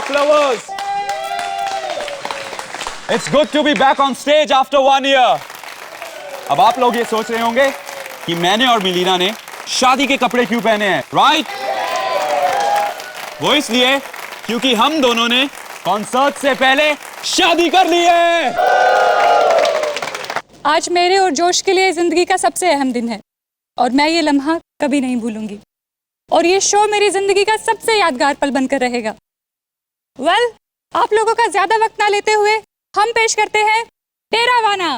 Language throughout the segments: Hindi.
flowers. It's good to be back on stage after 1 year. अब आप लोग ये सोच रहे होंगे कि मैंने और मिलीना ने शादी के कपड़े क्यों पहने हैं, राइट? वो इसलिए क्योंकि हम दोनों ने कॉन्सर्ट से पहले शादी कर ली है। आज मेरे और जोश के लिए जिंदगी का सबसे अहम दिन है और मैं ये लम्हा कभी नहीं भूलूंगी और ये शो मेरी जिंदगी का सबसे यादगार पल बनकर रहेगा। वेल, आप लोगों का ज्यादा वक्त ना लेते हुए हम पेश करते हैं तेरा वाना।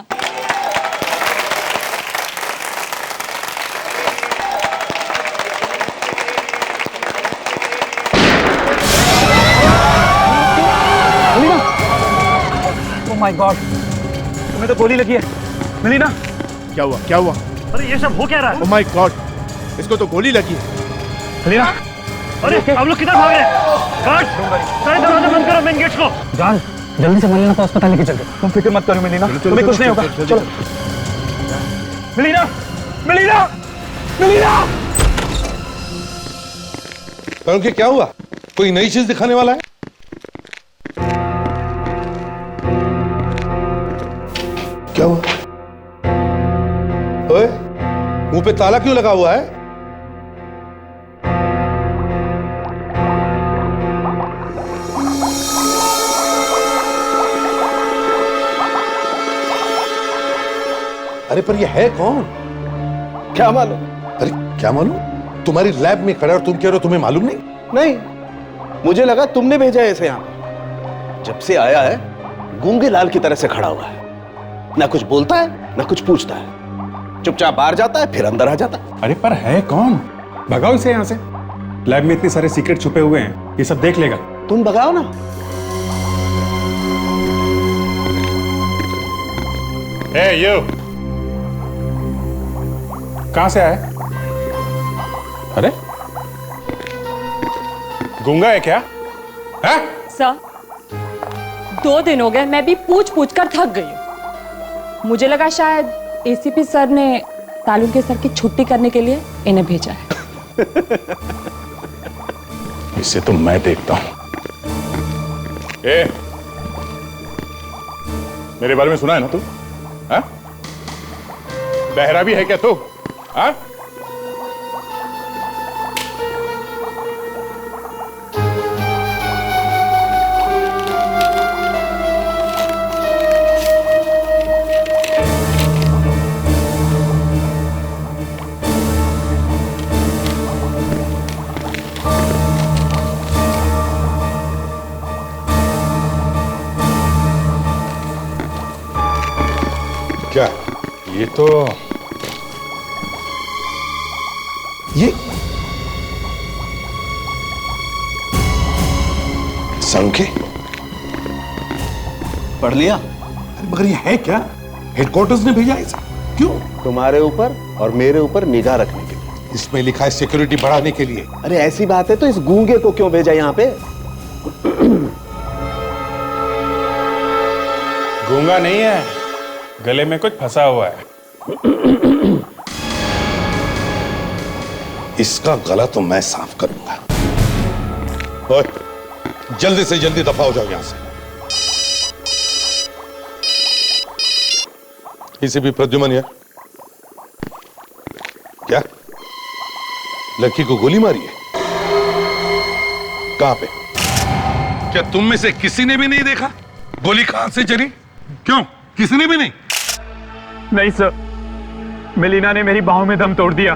ओह माय गॉड, तुम्हें तो गोली लगी है। मिलीना, क्या हुआ? क्या हुआ? अरे ये सब हो क्या रहा है? ओह माय गॉड, इसको तो गोली लगी है। मिलीना, अरे आप लोग किधर भाग रहे हैं? गार्ड, सारे दरवाजे बंद करो, मेन गेट्स को। जान, जल्दी से मिलीना को अस्पताल लेके चलते। तुम फिक्र मत करो मिलीना, तुम्हें कुछ नहीं होगा। चलो मिलीना, मिलीना, मिलीना। उनके क्या हुआ? कोई नई चीज दिखाने वाला है? क्या हुआ? ओए, मुंह पे ताला क्यों लगा हुआ है? अरे पर ये है कौन? क्या मालूम? अरे क्या मालूम? तुम्हारी लैब में खड़ा और तुम कह रहे हो तुम्हें मालूम नहीं? नहीं, मुझे लगा तुमने भेजा है इसे यहाँ पर। जब से आया है गूंगे लाल की तरह से खड़ा हुआ है, ना कुछ बोलता है ना कुछ पूछता है, चुपचाप बाहर जाता है फिर अंदर आ जाता है। अरे पर है कौन? भगाओ इसे यहाँ से। लैब में इतने सारे सीक्रेट छुपे हुए हैं, ये सब देख लेगा। तुम भगाओ ना। यू कहां से आया? अरे गूंगा है क्या? है? सर, 2 दिन हो गए, मैं भी पूछ पूछ कर थक गई हूँ। मुझे लगा शायद एसीपी सर ने तालू के सर की छुट्टी करने के लिए इन्हें भेजा है। इसे तो मैं देखता हूं। मेरे बारे में सुना है ना तू? हाँ? बहरा भी है क्या तू? हाँ? क्या? ये तो ये संख्या पढ़ लिया? अरे मगर ये है क्या? हेडक्वार्टर्स ने भेजा है इसे? क्यों? तुम्हारे ऊपर और मेरे ऊपर निगाह रखने के लिए। इसमें लिखा है सिक्योरिटी बढ़ाने के लिए। अरे ऐसी बात है तो इस गूंगे को क्यों भेजा यहाँ पे? गूंगा नहीं है, गले में कुछ फंसा हुआ है। इसका गला तो मैं साफ करूंगा। ओए, जल्दी से जल्दी दफा हो जाओ यहां से। इसे भी प्रद्युमन यार, क्या लड़की को गोली मारी है? कहां पे? क्या तुम में से किसी ने भी नहीं देखा गोली कहां से चली? क्यों, किसी ने भी नहीं? नहीं सर, मिलीना ने मेरी बाहों में दम तोड़ दिया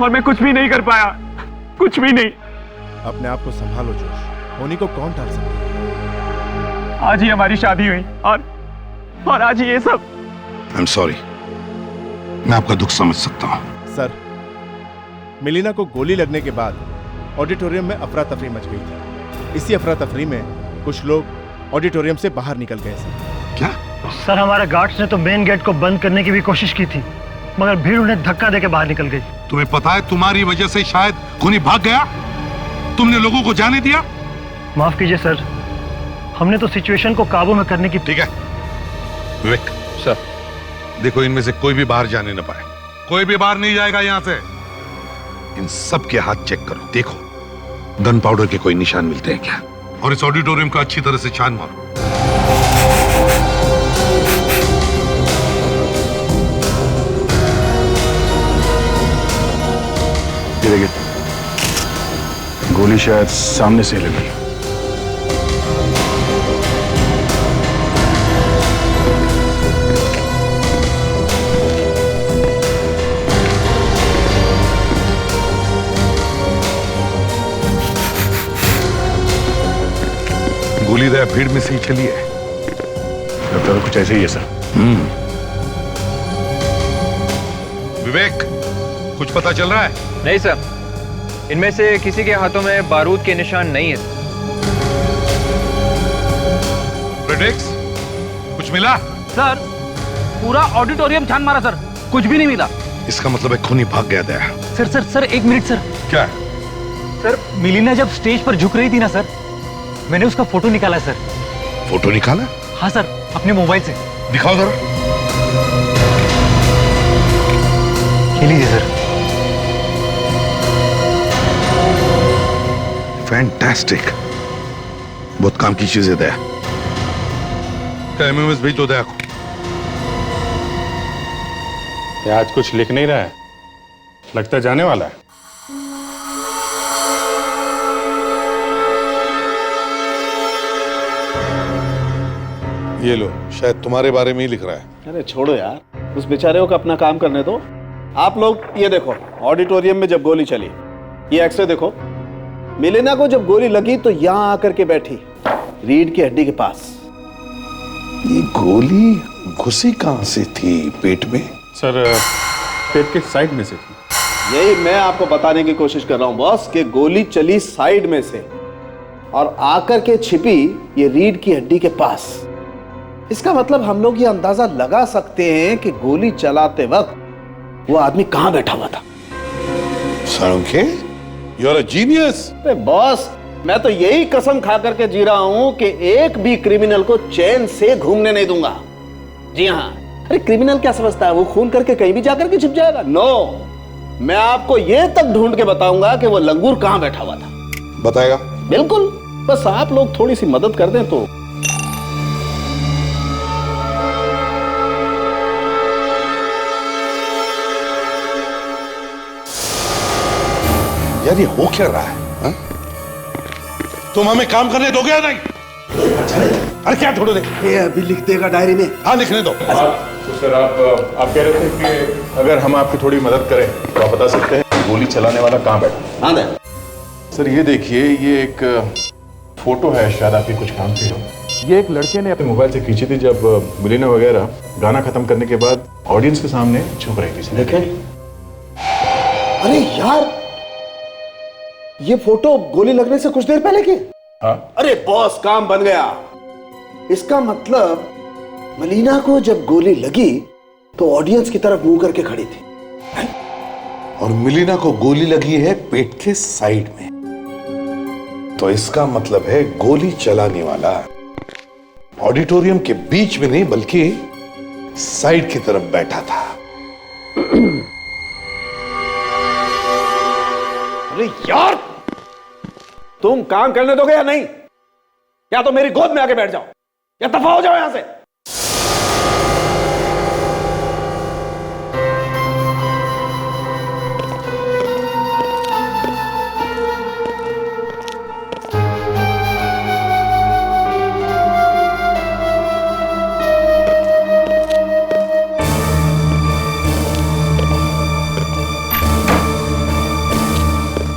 और मैं कुछ भी नहीं कर पाया, कुछ भी नहीं। अपने आप को संभालो जोश, होनी को कौन टाल सकता है? आज ही हमारी शादी हुई और आज ही ये सब। आई एम सॉरी, मैं आपका दुख समझ सकता हूं। सर, मिलीना को गोली लगने के बाद ऑडिटोरियम में अफरा तफरी मच गई थी। इसी अफरा तफरी में कुछ लोग ऑडिटोरियम से बाहर निकल गए सर। क्या? सर, हमारे गार्ड्स ने तो मेन गेट को बंद करने की भी कोशिश की थी, मगर भीड़ उन्हें धक्का देके बाहर निकल गई। तुम्हें पता है तुम्हारी वजह से शायद खूनी भाग गया? तुमने लोगों को जाने दिया? माफ कीजिए सर, हमने तो सिचुएशन को काबू में करने की। ठीक है विवेक सर, देखो इनमें से कोई भी बाहर जाने न पाए, कोई भी बाहर नहीं जाएगा यहां से। इन सब के हाथ चेक करो, देखो गन पाउडर के कोई निशान मिलते हैं क्या? और इस ऑडिटोरियम का अच्छी तरह से छान मारो। ये देखिए, गोली शायद सामने से लगी। गोली तो भीड़ में से ही चली है। लगता तो कुछ ऐसे ही है सर। विवेक, कुछ पता चल रहा है? नहीं सर, इनमें से किसी के हाथों में बारूद के निशान नहीं है। प्रेडिक्स, कुछ मिला? सर पूरा ऑडिटोरियम छान मारा सर, कुछ भी नहीं मिला। इसका मतलब है खूनी भाग गया दया। सर एक मिनट सर। क्या? सर मिलीना जब स्टेज पर झुक रही थी ना सर, मैंने उसका फोटो निकाला सर। फोटो निकाला? हाँ सर, अपने मोबाइल से। दिखाओ जरा। ये लीजिए सर। फैंटास्टिक, बहुत काम की चीज है दया। क्या एमएमएस भेज दो दया को। क्या आज कुछ लिख नहीं रहा है? लगता है जाने वाला है। ये लो, शायद तुम्हारे बारे में ही लिख रहा है। अरे छोड़ो यार, उस बेचारे को अपना काम करने दो। आप लोग ये देखो, ऑडिटोरियम में जब गोली चली, ये एक्सरे देखो। मिलेना को जब गोली लगी तो यहां आकर के बैठी, रीढ़ की हड्डी के पास। ये गोली घुसी कहां से थी? पेट में? सर पेट के साइड में से थी। यही मैं आपको बताने की कोशिश कर रहा हूं बॉस, कि गोली चली साइड में से और आकर के छिपी ये रीढ़ की हड्डी के पास। इसका मतलब हम लोग ये अंदाजा लगा सकते हैं कि गोली चलाते वक्त वो आदमी कहां बैठा हुआ था। Salunkhe, you are a genius. अरे बॉस, मैं तो यही कसम खा करके जी रहा हूं कि एक भी क्रिमिनल को चैन से घूमने नहीं दूंगा। जी हाँ, अरे क्रिमिनल क्या समझता है वो खून करके कहीं भी जाकर के छिप जाएगा? नो, मैं आपको ये तक ढूंढ के बताऊंगा कि वो लंगूर कहां बैठा हुआ था। बताएगा? बिल्कुल, बस आप लोग थोड़ी सी मदद कर दें तो। यार ये हो क्या रहा है हा? तुम हमें काम करने दोगे या नहीं? अरे क्या छोड़ो दे, ये अभी लिख देगा डायरी में। हाँ लिखने दो। तो सर आप कह रहे थे कि अगर हम आपकी थोड़ी मदद करें तो आप बता सकते हैं गोली चलाने वाला कहाँ बैठा? हाँ दे। सर ये देखिए, ये एक फोटो है, शायद आपके कुछ काम की हो। ये एक लड़के ने अपने मोबाइल से खींची थी जब मिलीना वगैरह गाना खत्म करने के बाद ऑडियंस के सामने छुप रही थी। देखें, अरे यार ये फोटो गोली लगने से कुछ देर पहले की। हाँ? अरे बॉस, काम बन गया। इसका मतलब मलीना को जब गोली लगी तो ऑडियंस की तरफ मुंह करके खड़ी थी और मिलीना को गोली लगी है पेट के साइड में। तो इसका मतलब है गोली चलाने वाला ऑडिटोरियम के बीच में नहीं बल्कि साइड की तरफ बैठा था। अरे यार, तुम काम करने दोगे या नहीं? या तो मेरी गोद में आके बैठ जाओ या दफा हो जाओ यहां से।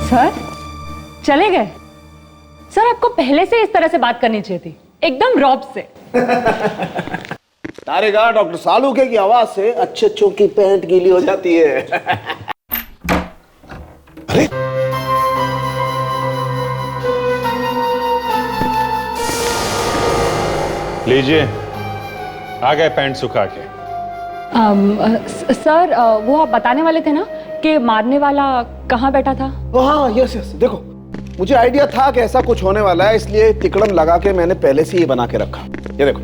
सर चले गए? सर आपको पहले से इस तरह से बात करनी चाहिए थी, एकदम रॉब से। तारेगा, डॉक्टर सालुके की आवाज से अच्छों की पैंट गीली हो जाती है। अरे लीजिए, आ गए पैंट सुखा के। सर वो आप बताने वाले थे ना कि मारने वाला कहाँ बैठा था? हाँ यस यस, देखो मुझे आइडिया था कि ऐसा कुछ होने वाला है, इसलिए तिकड़म लगा के मैंने पहले से ये बना के रखा। ये देखो,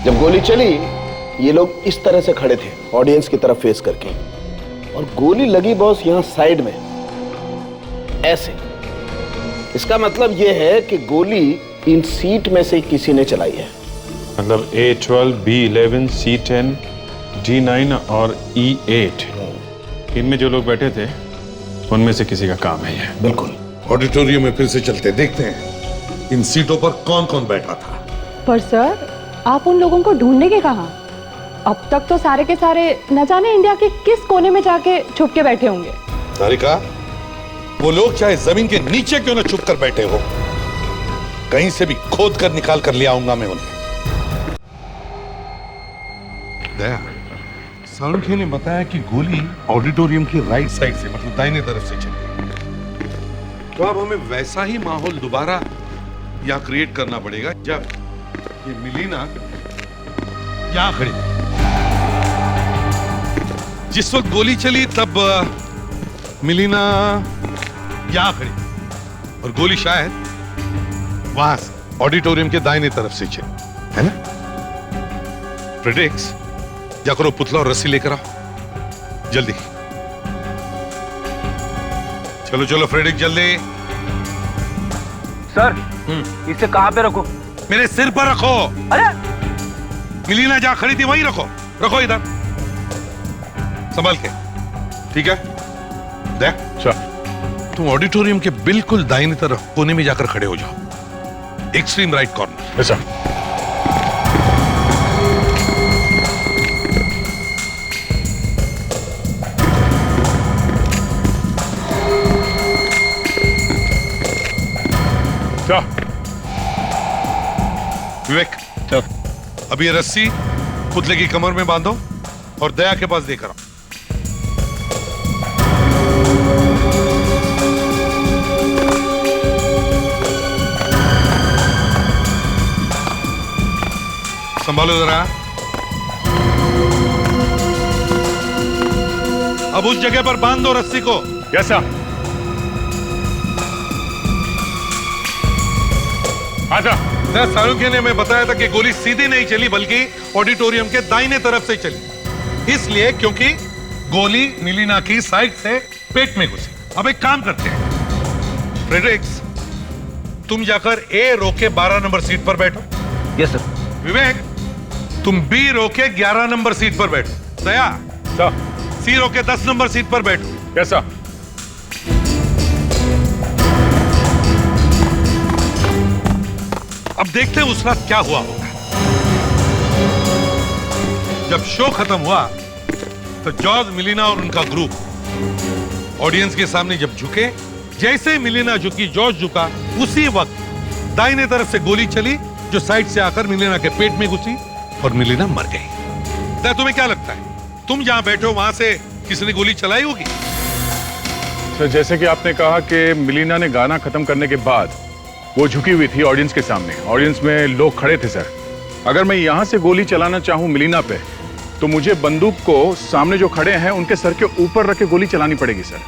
जब गोली चली ये लोग इस तरह से खड़े थे ऑडियंस की तरफ फेस करके, और गोली लगी बॉस यहाँ साइड में ऐसे। इसका मतलब यह है कि गोली इन सीट में से किसी ने चलाई है। मतलब A12, B11, C10, D9 और E8, इनमें जो लोग बैठे थे उनमें से किसी का काम है ये। बिल्कुल। ऑडिटोरियम में फिर से चलते देखते हैं इन सीटों पर कौन कौन बैठा था। पर सर, आप उन लोगों को ढूंढने के कहाँ? अब तक तो सारे के सारे न जाने इंडिया के किस कोने में जाके छुप के बैठे होंगे। सारिका, वो लोग चाहे जमीन के नीचे क्यों न छुप कर बैठे हो, कहीं से भी खोद कर निकाल कर ले आऊंगा मैं उन्हें। दया, सारुखी ने बताया कि गोली ऑडिटोरियम की राइट साइड से, मतलब दाहिने तरफ से चली। तो अब हमें वैसा ही माहौल दोबारा यहाँ क्रिएट करना पड़ेगा जब ये मिलीना यहाँ खड़ी थी। जिस वक्त गोली चली तब मिलीना यहाँ खड़ी थी और गोली शायद वहां से ऑडिटोरियम के दाहिने तरफ से चली, है ना? फ्रेडरिक्स, जा करो पुतला और रस्सी लेकर आओ जल्दी। चलो चलो फ्रेडरिक, जल्दी। सर, इसे कहाँ पे रखो? मेरे सिर पर रखो। अरे मिलीना जहां खड़ी थी वहीं रखो, रखो इधर संभाल के, ठीक है? देख, तुम ऑडिटोरियम के बिल्कुल दाहिनी तरफ कोने में जाकर खड़े हो जाओ, एक्सट्रीम राइट कॉर्नर। ऐसा विवेक, अब ये रस्सी पुतले की कमर में बांधो और दया के पास देकर आओ। संभालो जरा। अब उस जगह पर बांध दो रस्सी को। कैसा? आजा। सारुखी ने हमें बताया था कि गोली सीधी नहीं चली बल्कि ऑडिटोरियम के दाहिने तरफ से चली, इसलिए क्योंकि गोली मिलीना की साइड से पेट में घुसी। अब एक काम करते हैं, फ्रेडरिक्स, तुम जाकर ए रो के 12 नंबर सीट पर बैठो। Yes sir. विवेक, तुम बी रो के 11 नंबर सीट पर बैठो। दया, सी रो के 10 नंबर सीट पर बैठो। कैसा? अब देखते हैं उस रात क्या हुआ होगा। जब शो खत्म हुआ तो जॉर्ज, मिलीना और उनका ग्रुप ऑडियंस के सामने जब झुके, जैसे मिलीना झुकी, जॉर्ज झुका, उसी वक्त दाहिने तरफ से गोली चली जो साइड से आकर मिलीना के पेट में घुसी और मिलीना मर गई। तुम्हें क्या लगता है, तुम जहां बैठे हो वहां से किसी ने गोली चलाई होगी? सर, जैसे कि आपने कहा कि मिलीना ने गाना खत्म करने के बाद वो झुकी हुई थी ऑडियंस के सामने, ऑडियंस में लोग खड़े थे। सर, अगर मैं यहां से गोली चलाना चाहूं मिलीना पे, तो मुझे बंदूक को सामने जो खड़े हैं उनके सर के ऊपर रख के गोली चलानी पड़ेगी सर,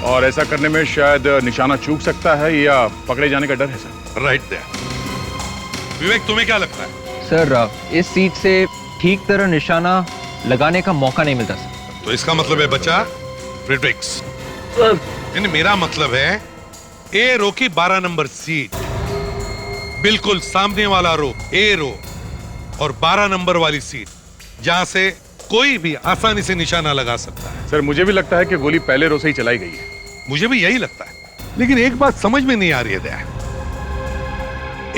और ऐसा करने में शायद निशाना चूक सकता है या पकड़े जाने का डर है सर। Right there. विवेक, तुम्हें क्या लगता है? सर, इस सीट से ठीक तरह निशाना लगाने का मौका नहीं मिलता सर। तो इसका मतलब है बचा फ्रेडरिक्स। मेरा मतलब है ए रो की 12 नंबर सीट, बिल्कुल सामने वाला रो ए रो, और 12 नंबर वाली सीट जहां से कोई भी आसानी से निशाना लगा सकता है। सर, मुझे भी लगता है कि गोली पहले रो से ही चलाई गई है। मुझे भी यही लगता है, लेकिन एक बात समझ में नहीं आ रही है दया,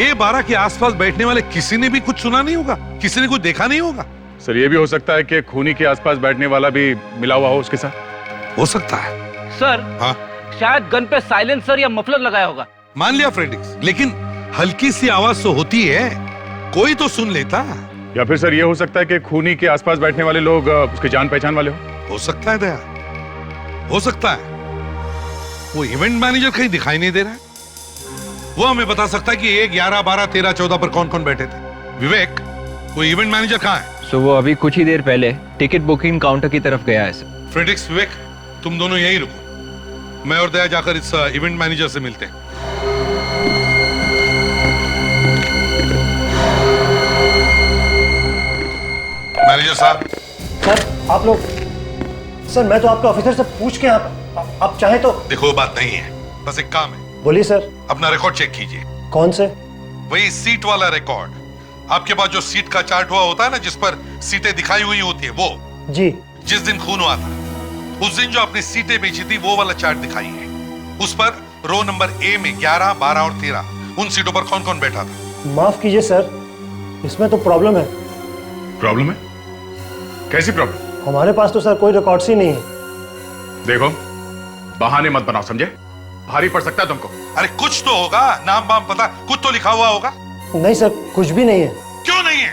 A12 के आसपास बैठने वाले किसी ने भी कुछ सुना नहीं होगा, किसी ने कुछ देखा नहीं होगा। सर, ये भी हो सकता है कि खूनी के आसपास बैठने वाला भी मिला हुआ हो उसके साथ। हो सकता है सर। हाँ, शायद गन पे साइलेंसर या मफलर लगाया होगा। मान लिया फ्रेडरिक्स, लेकिन हल्की सी आवाज तो होती है, कोई तो सुन लेता। या फिर सर, ये हो सकता है कि खूनी के आसपास बैठने वाले लोग उसके जान पहचान वाले हो सकता है दया, हो सकता है। वो इवेंट मैनेजर कहीं दिखाई नहीं दे रहा है, वो हमें बता सकता है कि 1, 11, 12, 13, 14 पर कौन कौन बैठे थे। विवेक, वो इवेंट मैनेजर कहाँ है? सो वो अभी कुछ ही देर पहले टिकट बुकिंग काउंटर की तरफ गया है सर। फ्रेडरिक्स, विवेक, तुम दोनों यहीं रुको, मैं और दया जाकर इस इवेंट मैनेजर से मिलते हैं। मैनेजर साहब। सर, आप लोग, सर मैं तो आपके ऑफिसर से पूछ के आप चाहे तो। देखो, बात नहीं है, बस एक काम है, बोलिए सर। अपना रिकॉर्ड चेक कीजिए। कौन से? वही सीट वाला रिकॉर्ड। आपके पास जो सीट का चार्ट हुआ होता है ना, जिस पर सीटें दिखाई हुई होती है, वो जी। जिस दिन खून हुआ था उस दिन जो आपने सीटें बेची थी वो वाला चार्ट दिखाइए। उस पर रो नंबर ए में 11, 12 और 13 उन सीटों पर कौन कौन बैठा था? माफ कीजिए सर, इसमें तो प्रॉब्लम है। प्रॉब्लम है? कैसी प्रॉब्लम? हमारे पास तो सर कोई रिकॉर्ड्स ही नहीं है। देखो, बहाने मत बनाओ, समझे? भारी पड़ सकता है तुमको। अरे कुछ तो होगा, नाम वाम पता, कुछ तो लिखा हुआ होगा। नहीं सर, कुछ भी नहीं है। क्यों नहीं है?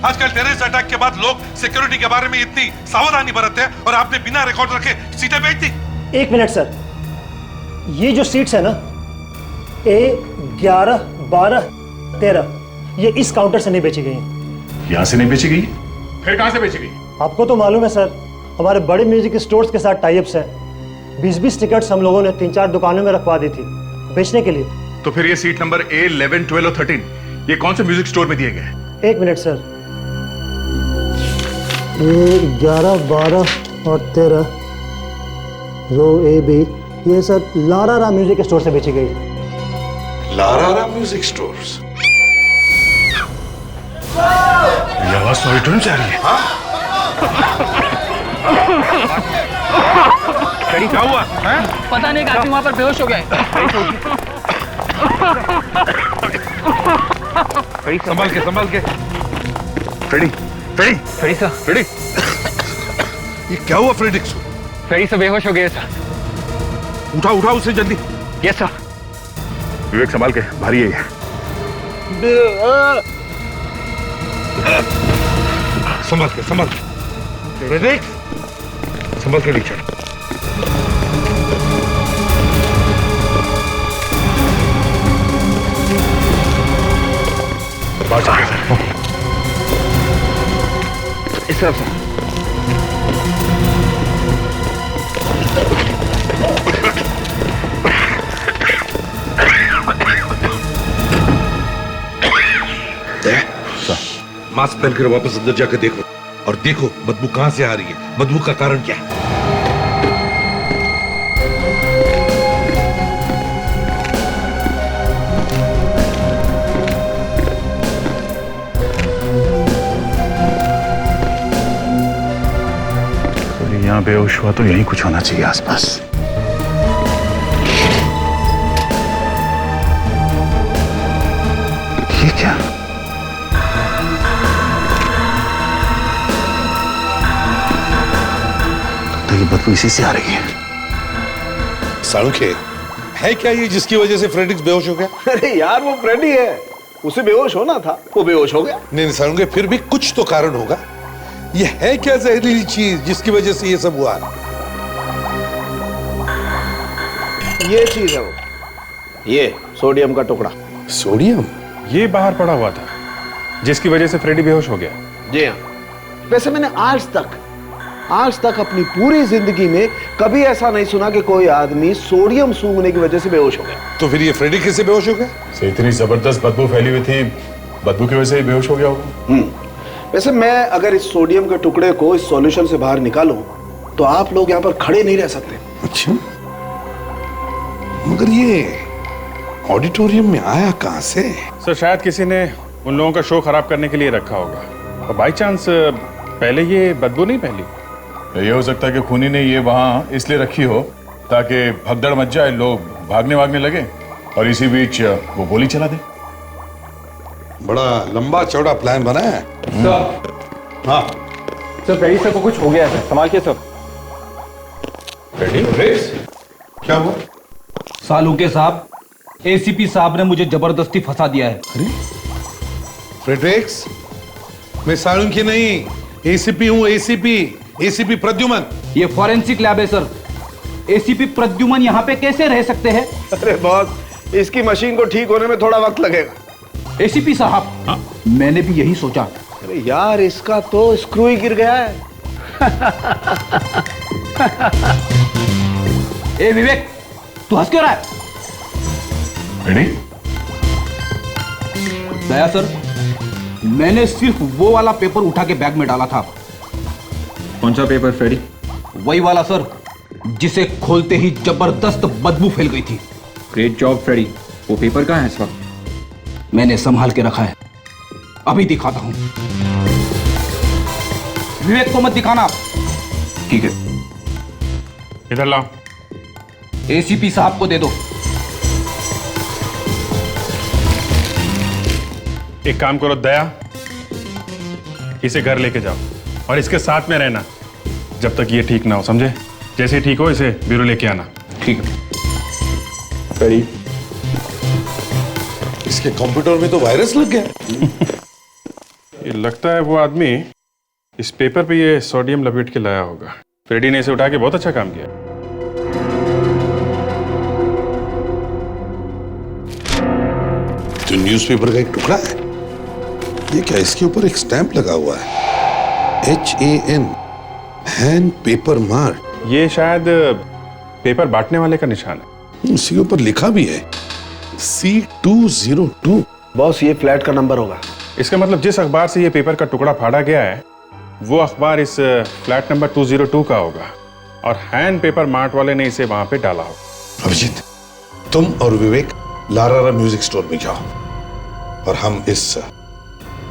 आजकल टेररिस्ट अटैक के बाद लोग सिक्योरिटी के बारे में इतनी सावधानी बरतते हैं और आपने बिना रिकॉर्ड रखे सीटें बेच दी। एक मिनट सर, ये जो सीट्स है ना, A 11, 12, 13, ये इस काउंटर से नहीं बेची गई। यहां से नहीं बेची गई? फिर कहां से बेची गई? आपको तो मालूम है सर, हमारे बड़े म्यूजिक स्टोर्स के साथ टाइप्स है। 20-20 टिकट्स हम लोगों ने 3-4 दुकानों में रखवा दी थी बेचने के लिए। तो फिर ये सीट नंबर A, 11, 12 और 13 ये कौन से म्यूजिक स्टोर में दिए गए? एक मिनट सर, ये 11, 12 और 13 रो A, B, ये सब लारा म्यूजिक स्टोर से बेची गई। Lara music stores? ये आवाज तो ऑडिटोरियम से आ रही है। क्या हुआ? पता नहीं, काफी वहां पर बेहोश हो गए। संभाल के। Freddy sir. फ्रेडी, ये क्या हुआ फ्रेडिक्स? फ्रेडी सर बेहोश हो गए सर। उठा उसे जल्दी। Yes sir. विवेक संभाल के, भारी है ये। संभाल के। संभाल के नीचे। बाहर चल सर। इस तरफ सर। मास्क पहनकर वापस अंदर जाकर देखो, और देखो बदबू कहां से आ रही है, बदबू का कारण क्या है। तो यहां बेहोश हुआ तो यहीं कुछ होना चाहिए आसपास। ये क्या? ये बदबू इसी से आ रही है। साळुंखे, है क्या ये जिसकी वजह से फ्रेडिक्स बेहोश हो गया? अरे यार, वो फ्रेडी है, उसे बेहोश होना था, वो बेहोश हो गया। नहीं साळुंखे, फिर भी कुछ तो कारण होगा। ये है क्या जहरीली चीज जिसकी वजह से ये सब हुआ? ये चीज है वो, ये सोडियम का टुकड़ा। सोडियम? ये बाहर पड़ा हुआ था जिसकी वजह से फ्रेडी बेहोश हो गया। जी हाँ। वैसे मैंने आज तक अपनी पूरी जिंदगी में कभी ऐसा नहीं सुना कि कोई आदमी सोडियम सूंघने की वजह से बेहोश हो गया। तो फिर ये फ्रेडी कैसे बेहोश हो गया? इतनी जबरदस्त बदबू फैली हुई थी, बदबू की वजह से ही बेहोश हो गया होगा। वैसे मैं अगर इस सोडियम के टुकड़े को इस सॉल्यूशन से बाहर निकालूं तो आप लोग यहाँ पर खड़े नहीं रह सकते। अच्छा, मगर ये ऑडिटोरियम में आया कहां से? सर शायद किसी ने उन लोगों का शो खराब करने के लिए रखा होगा, और बाई चांस पहले ये बदबू नहीं फैली। ये हो सकता है कि खूनी ने ये वहां इसलिए रखी हो ताकि भगदड़ मच जाए, लोग भागने लगे और इसी बीच वो गोली चला दे। बड़ा लंबा चौड़ा प्लान बना है। सर, हाँ सर फ्रेडी सर को कुछ हो गया है, संभाल के सर। फ्रेडी, क्या हुआ? सालुंके साहब, एसीपी साहब ने मुझे जबरदस्ती फंसा दिया है। अरे फ्रेडरिक्स, मैं साळुंखे नहीं, एसीपी हूं। एसीपी प्रद्युमन। ये फॉरेंसिक लैब है सर। एसीपी प्रद्युमन यहाँ पे कैसे रह सकते हैं? अरे बॉस, इसकी मशीन को ठीक होने में थोड़ा वक्त लगेगा। एसीपी साहब, मैंने भी यही सोचा। अरे यार, इसका तो स्क्रू ही गिर गया है। ए विवेक, तू हंस क्यों रहा है? दया सर, मैंने सिर्फ वो वाला पेपर उठा के बैग में डाला था। कौन सा पेपर फ्रेडी? वही वाला सर, जिसे खोलते ही जबरदस्त बदबू फैल गई थी। Great job Freddy. वो पेपर कहाँ है इस वक्त? मैंने संभाल के रखा है, अभी दिखाता हूं। विवेक को मत दिखाना। ठीक है। इधर लाओ। एसीपी साहब को दे दो। एक काम करो दया, इसे घर लेके जाओ और इसके साथ में रहना जब तक ये ठीक ना हो, समझे? जैसे ही ठीक हो इसे ब्यूरो लेके आना। ठीक है। फ्रेडी, इसके कंप्यूटर में तो वायरस लग गया। ये लगता है वो आदमी इस पेपर पे ये सोडियम लपेट के लाया होगा। फ्रेडी ने इसे उठा के बहुत अच्छा काम किया। जो न्यूज़पेपर का एक टुकड़ा है, ये क्या? इसके ऊपर एक स्टैंप लगा हुआ है, HAN, हैंड पेपर मार्क। ये शायद पेपर बांटने वाले का निशान है। इसी के ऊपर लिखा भी है C202। बॉस, ये फ्लैट का नंबर होगा। इसका मतलब जिस अखबार से ये पेपर का टुकड़ा फाड़ा गया है वो अखबार इस फ्लैट नंबर 202 का होगा और हैंड पेपर मार्ट वाले ने इसे वहां पे डाला होगा। अभिजीत, तुम और विवेक लारारा म्यूजिक स्टोर में जाओ और हम इस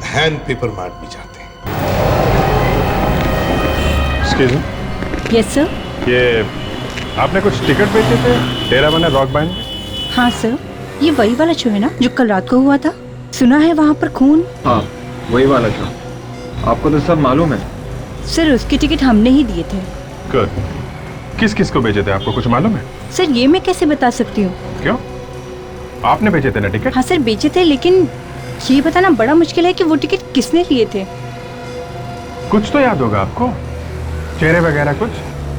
हैंड पेपर मार्ट में जाते हैं। Excuse me. Yes sir. ये आपने कुछ टिकट बेचे थे डेरा बना रॉक बैंड में? हाँ सर, ये वही वाला शो है ना जो कल रात को हुआ था? सुना है वहाँ पर खून। हाँ, वही वाला शो। आपको तो सब मालूम है। सर, उसकी टिकट हमने ही दिए थे। गुड। किस किस को भेजे थे, आपको कुछ मालूम है? सर, ये मैं कैसे बता सकती हूँ? क्यों? आपने भेजे थे ना टिकट? हाँ सर, बेचे थे, लेकिन ये बताना बड़ा मुश्किल है कि वो टिकट किसने लिए थे। कुछ तो याद होगा आपको, चेहरे वगैरह कुछ?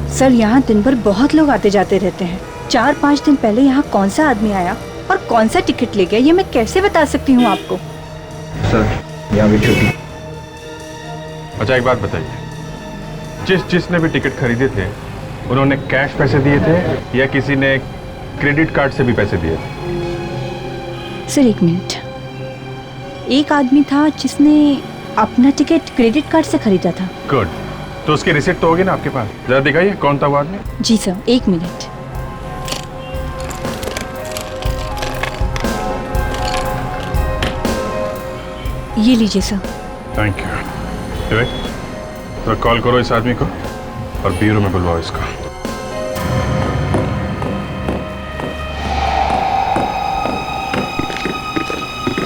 सर, यहाँ दिन भर बहुत लोग आते जाते रहते हैं। 4-5 दिन पहले यहाँ कौन सा आदमी आया और कौन सा टिकट ले गया, ये मैं कैसे बता सकती हूँ आपको? सर, यहाँ भी छोटी। अच्छा, एक बात बताइए, जिसने भी टिकट खरीदे थे उन्होंने कैश पैसे दिए थे या किसी ने क्रेडिट कार्ड से भी पैसे दिए थे? सर, एक मिनट। एक आदमी था जिसने अपना टिकट क्रेडिट कार्ड से खरीदा था। गुड। तो उसकी रिसिप्ट तो होगी ना आपके पास? जरा दिखाइए कौन था वो आदमी। जी सर, एक मिनट। ये लीजिए सर। Thank you. तो कॉल करो इस आदमी को और ब्यूरो में बुलवाओ इसको।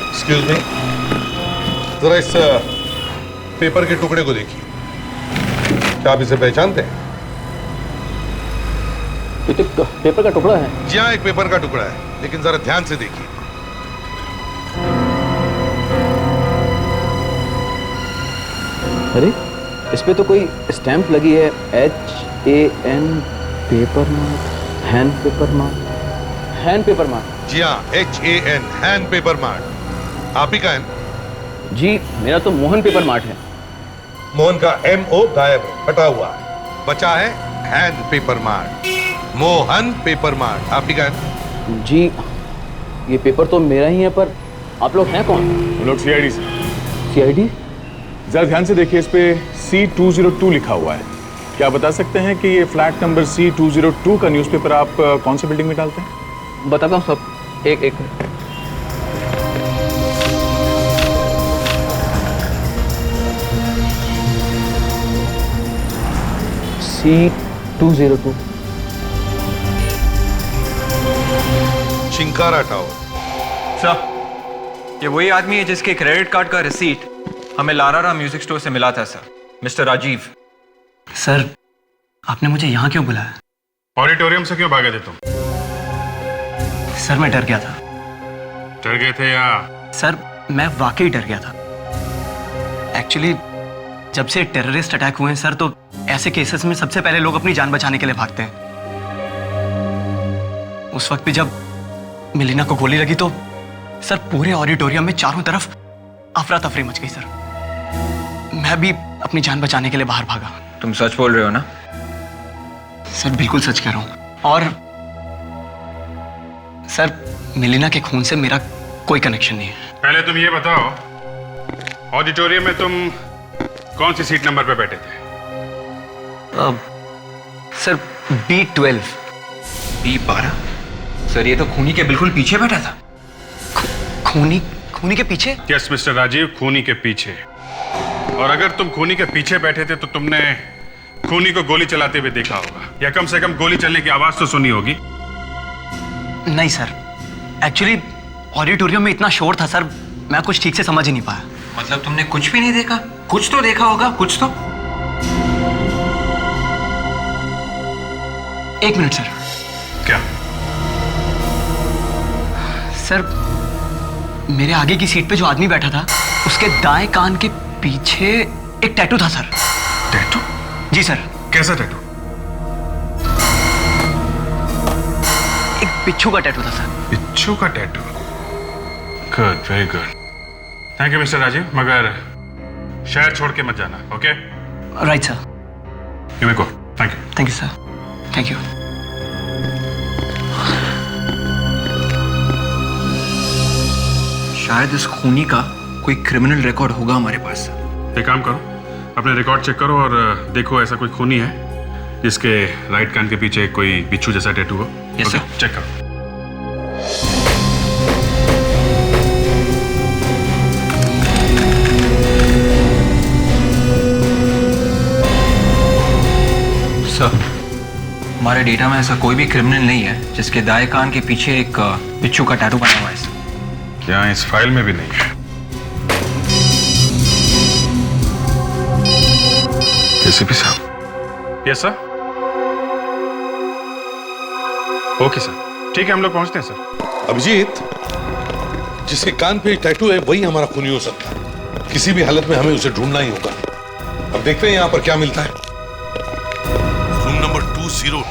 एक्सक्यूज मी, जरा इस पेपर के टुकड़े को देखिए। क्या आप इसे पहचानते हैं? ये तो पेपर का टुकड़ा है। जी हाँ, एक पेपर का टुकड़ा है, लेकिन जरा ध्यान से देखिए। अरे, इस पे तो कोई स्टैंप लगी है, HAN paper mart, hand paper mart, hand paper mart. जी हाँ, HAN, हैंड पेपर मार्ट। आप ही का है? जी, मेरा तो मोहन पेपर मार्ट है। मोहन का MO गायब है, हटा हुआ है। बचा है hand paper mart, Mohan paper mart. आप ही का है? जी, ये पेपर तो मेरा ही है, पर आप लोग हैं कौन? हम लोग CID से। CID? जरा ध्यान से देखिए, इस पे C202 लिखा हुआ है। क्या बता सकते हैं कि ये फ्लैट नंबर C202 का न्यूज़पेपर आप कौन सी बिल्डिंग में डालते हैं? बताता हूँ सब। एक minute. C202 chinkara tower. Sir, ये वही आदमी है जिसके क्रेडिट कार्ड का रिसीट हमें लारारा म्यूजिक स्टोर से मिला था सर, मिस्टर राजीव। सर, आपने मुझे यहाँ क्यों बुलाया? ऑडिटोरियम से क्यों भागे थे तुम? सर, मैं डर गया था। डर गए थे या? सर, मैं वाकई डर गया था। एक्चुअली जब से टेररिस्ट अटैक हुए हैं सर, तो ऐसे केसेस में सबसे पहले लोग अपनी जान बचाने के लिए भागते हैं। उस वक्त भी जब मिलीना को गोली लगी तो सर पूरे ऑडिटोरियम में चारों तरफ अफरा तफरी मच गई सर। मैं भी अपनी जान बचाने के लिए बाहर भागा। तुम सच बोल रहे हो ना? सर, बिल्कुल सच कह रहा हूं। और सर, मिलीना के खून से मेरा कोई कनेक्शन नहीं है। पहले तुम ये बताओ, ऑडिटोरियम में तुम कौन सी सीट नंबर पे बैठे थे? Sir, B12। B12? सर ये तो खूनी के बिल्कुल पीछे बैठा था। खूनी खूनी के पीछे? यस मिस्टर राजीव, खूनी के पीछे। और अगर तुम खूनी के पीछे बैठे थे तो तुमने खूनी को गोली चलाते हुए देखा होगा, या कम से कम गोली चलने की आवाज तो सुनी होगी। नहीं सर, एक्चुअली ऑडिटोरियम में इतना शोर था सर, मैं कुछ ठीक से समझ ही नहीं पाया। मतलब तुमने कुछ भी नहीं देखा? कुछ तो देखा होगा, कुछ तो। एक मिनट सर। क्या? सर मेरे आगे की सीट पे जो आदमी बैठा था उसके दाएं कान के पीछे एक टैटू था सर। टैटू? जी सर। कैसा टैटू? एक बिच्छू का टैटू था सर। बिच्छू का tattoo? Good, very good. Thank you mister Rajeev, मगर शहर छोड़ के मत जाना, okay? Right sir. You may go. Thank you. Thank you sir. Thank you. शायद इस खूनी का कोई क्रिमिनल रिकॉर्ड होगा हमारे पास। एक काम करो, अपने रिकॉर्ड चेक करो और देखो ऐसा कोई खूनी है जिसके राइट कान के पीछे कोई बिच्छू जैसा टैटू हो। Yes sir. चेक करो। सर हमारे डेटा में ऐसा कोई भी क्रिमिनल नहीं है जिसके दाएं कान के पीछे एक बिच्छू का टैटू बना हुआ है। क्या इस फाइल में भी नहीं है? एसीपी साहब। Yes sir. ओके सर, ठीक है, हम लोग पहुंचते हैं सर। अभिजीत, जिसके कान पे टैटू है वही हमारा खूनी हो सकता है। किसी भी हालत में हमें उसे ढूंढना ही होगा। अब देखते हैं यहां पर क्या मिलता है। Room number 202।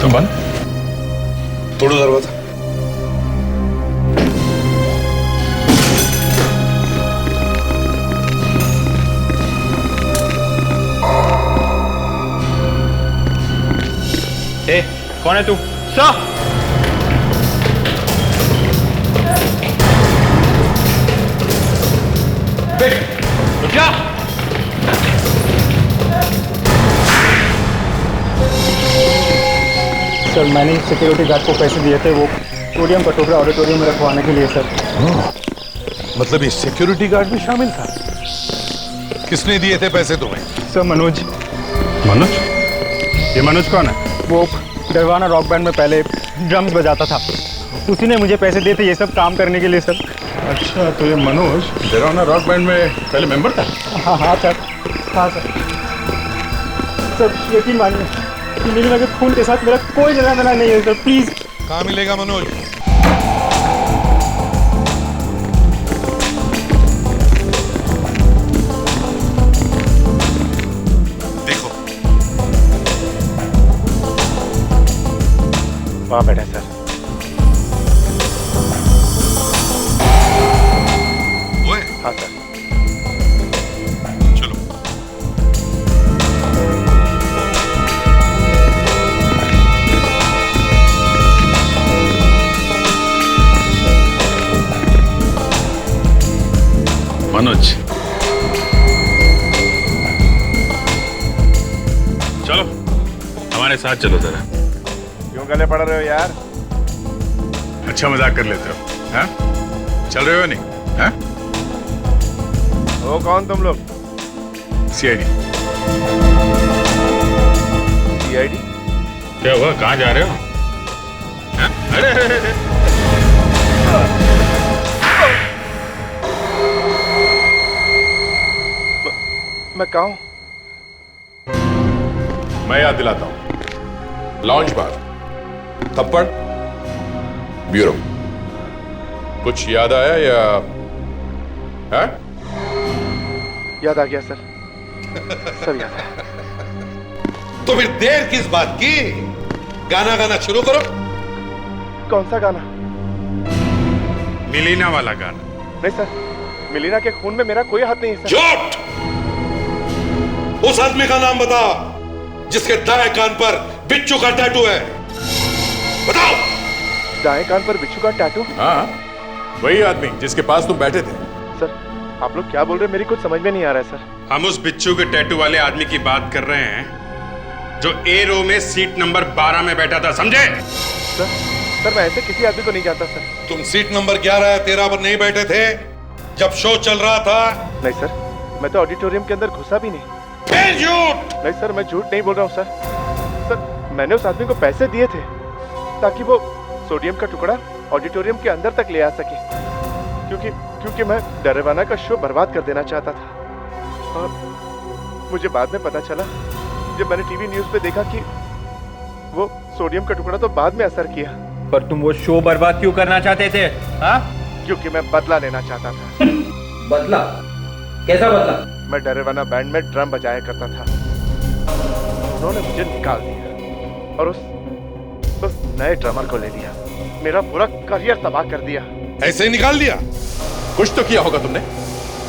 तो बंद। तोड़ो दरवाजा। ए, कौन है तू? सर! रुक जा! सर मैंने सिक्योरिटी गार्ड को पैसे दिए थे वो सोडियम का टुकड़ा ऑडिटोरियम में रखवाने के लिए सर। मतलब ये सिक्योरिटी गार्ड भी शामिल था? किसने दिए थे पैसे तुम्हें? सर मनोज। मनोज? ये मनोज कौन है? वो डरवाना रॉक बैंड में पहले ड्रम्स बजाता था, उसी ने मुझे पैसे दिए थे ये सब काम करने के लिए सर। अच्छा, तो ये मनोज डरावना रॉक बैंड में पहले मेंबर था? हाँ हाँ सर, हाँ सर। सर यकीन मानिए कि मेरी खून के साथ मेरा कोई लेना देना नहीं है सर, प्लीज। कहाँ मिलेगा मनोज? देखो। वहाँ बैठे सर। ओए। हाँ सर। चलो। मनोज, चलो हमारे साथ चलो जरा। क्यों गले पड़ रहे हो यार? अच्छा मजाक कर लेते हो, हाँ? चल रहे हो नहीं? हाँ? हो कौन तुम लोग? सीआईडी। सीआईडी? क्या हुआ, कहाँ जा रहे हो? हाँ? अरे अरे अरे मैं कहाँ हूँ? मैं याद दिलाता हूं। लॉन्च बार, थप्पड़, ब्यूरो। कुछ याद आया या है? याद आ गया सर, सब याद है। तो फिर देर किस बात की? गाना गाना शुरू करो। कौन सा गाना? मिलीना वाला गाना। नहीं सर, मिलीना के खून में मेरा कोई हाथ नहीं है सर। झूठ! उस आदमी का नाम बता जिसके दाएं कान पर बिच्छू का टैटू है। बताओ। दाएं कान पर बिच्छू का टैटू? हाँ, वही आदमी जिसके पास तुम बैठे थे। सर आप लोग क्या बोल रहे हैं मेरी कुछ समझ में नहीं आ रहा है सर। हम उस बिच्छू के टैटू वाले आदमी की बात कर रहे हैं जो ए रो में सीट नंबर 12 में बैठा था, समझे? सर मैं ऐसे किसी आदमी को नहीं जानता सर। तुम सीट नंबर 11 या 13 पर नहीं बैठे थे जब शो चल रहा था? नहीं सर, मैं तो ऑडिटोरियम के अंदर घुसा भी नहीं। झूठ! नहीं सर, मैं झूठ नहीं बोल रहा हूँ सर। सर मैंने उस आदमी को पैसे दिए थे ताकि वो सोडियम का टुकड़ा ऑडिटोरियम के अंदर तक ले आ सके, क्योंकि मैं डरेवाना का शो बर्बाद कर देना चाहता था। और मुझे बाद में पता चला जब मैंने टीवी न्यूज़ पे देखा कि वो सोडियम का टुकड़ा तो बाद में असर किया। पर तुम वो शो बर्बाद क्यों करना चाहते थे? हाँ? क्योंकि मैं बदला लेना चाहता था। बदला? कैसा बदला? मैं डरेवाना बैंड में ड्रम बजाया करता था, उन्होंने मुझे निकाल दिया और उस नए ड्रमर को ले लिया, मेरा पूरा करियर तबाह कर दिया। ऐसे ही निकाल दिया? कुछ तो किया होगा तुमने।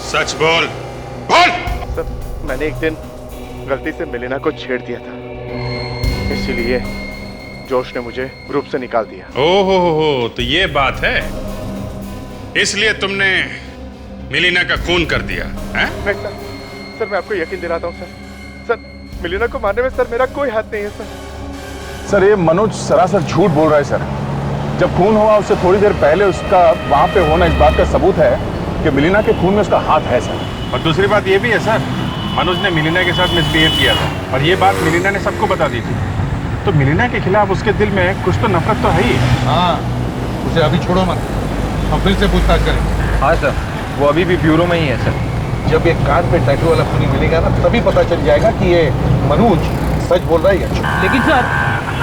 सच बोल, बोल! सर मैंने एक दिन गलती से मिलिना को छेड़ दिया था, इसीलिए जोश ने मुझे ग्रुप से निकाल दिया। ओहो, तो ये बात है, इसलिए तुमने मिलिना का खून कर दिया है? नहीं सर, मैं आपको यकीन दिलाता हूँ सर, मिलिना को मारने में सर मेरा कोई हाथ नहीं है सर। सर ये मनोज सरासर झूठ बोल रहा है सर। जब खून हुआ उससे थोड़ी देर पहले उसका वहाँ पे होना इस बात का सबूत है कि मिलिना के खून में उसका हाथ है सर। और दूसरी बात ये भी है सर, मनोज ने मिलिना के साथ मिसबिहेव किया था और ये बात मिलिना ने सबको बता दी थी, तो मिलिना के खिलाफ उसके दिल में कुछ तो नफरत तो है ही। हाँ, उसे अभी छोड़ो मत, हम फिर से पूछताछ करेंगे। हाँ सर, वो अभी भी ब्यूरो में ही है सर। जब ये कान पे टैटू वाला खूनी मिलेगा ना तभी पता चल जाएगा कि ये मनोज सच बोल रहा है या झूठ। लेकिन सर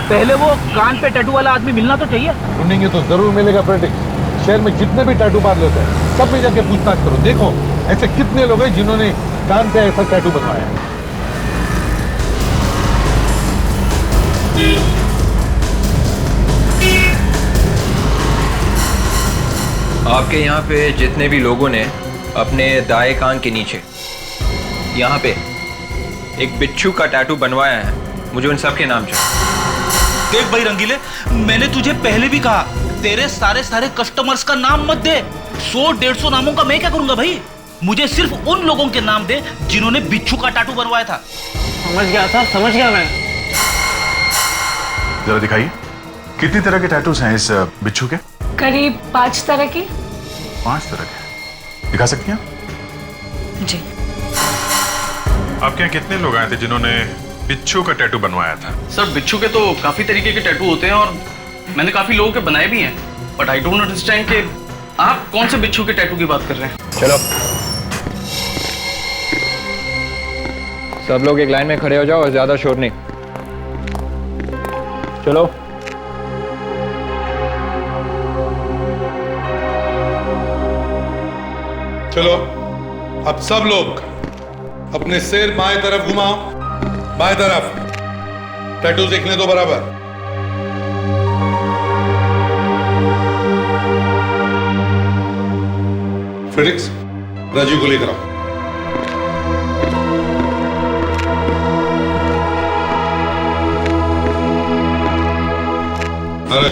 पहले वो कान पे टैटू वाला आदमी मिलना तो चाहिए। ढूंढेंगे तो जरूर मिलेगा फ्रेंड। शहर में जितने भी टैटू मार लेते हैं सब में जाके पूछताछ करो, देखो ऐसे कितने लोग हैं जिन्होंने कान पे ऐसा टैटू बनवाया है। आपके यहाँ पे जितने भी लोगों ने अपने दाएं कान के नीचे यहाँ पे एक बिच्छू का टैटू बनवाया है, मुझे उन सब के नाम चाहिए। देख भाई रंगीले, मैंने तुझे पहले भी कहा तेरे सारे कस्टमर्स का नाम मत दे। 100-150 नामों का मैं क्या करूंगा भाई? मुझे सिर्फ उन लोगों के नाम दे जिन्होंने बिच्छू का टैटू बनवाया था। समझ गया सर, समझ गया मैं। जरा दिखाइए कितनी तरह के टैटूज हैं इस बिच्छू के? करीब 5 तरह की। 5 तरह के दिखा सकती हैं? जी। आपके यहाँ कितने लोग आए थे जिन्होंने बिच्छू का टैटू बनवाया था? सर बिच्छू के तो काफी तरीके के टैटू होते हैं और मैंने काफी लोगों के बनाए भी हैं, बट आई डोंट अंडरस्टैंड कि आप कौन से बिच्छू के टैटू की बात कर रहे हैं। चलो सब लोग एक लाइन में खड़े हो जाओ और ज्यादा शोर नहीं। चलो चलो अब सब लोग अपने सिर बाएं तरफ घुमाओ, बाएं तरफ। टैटू देखने दो बराबर। फ्रेडिक्स, राजू को लेकर आओ। अरे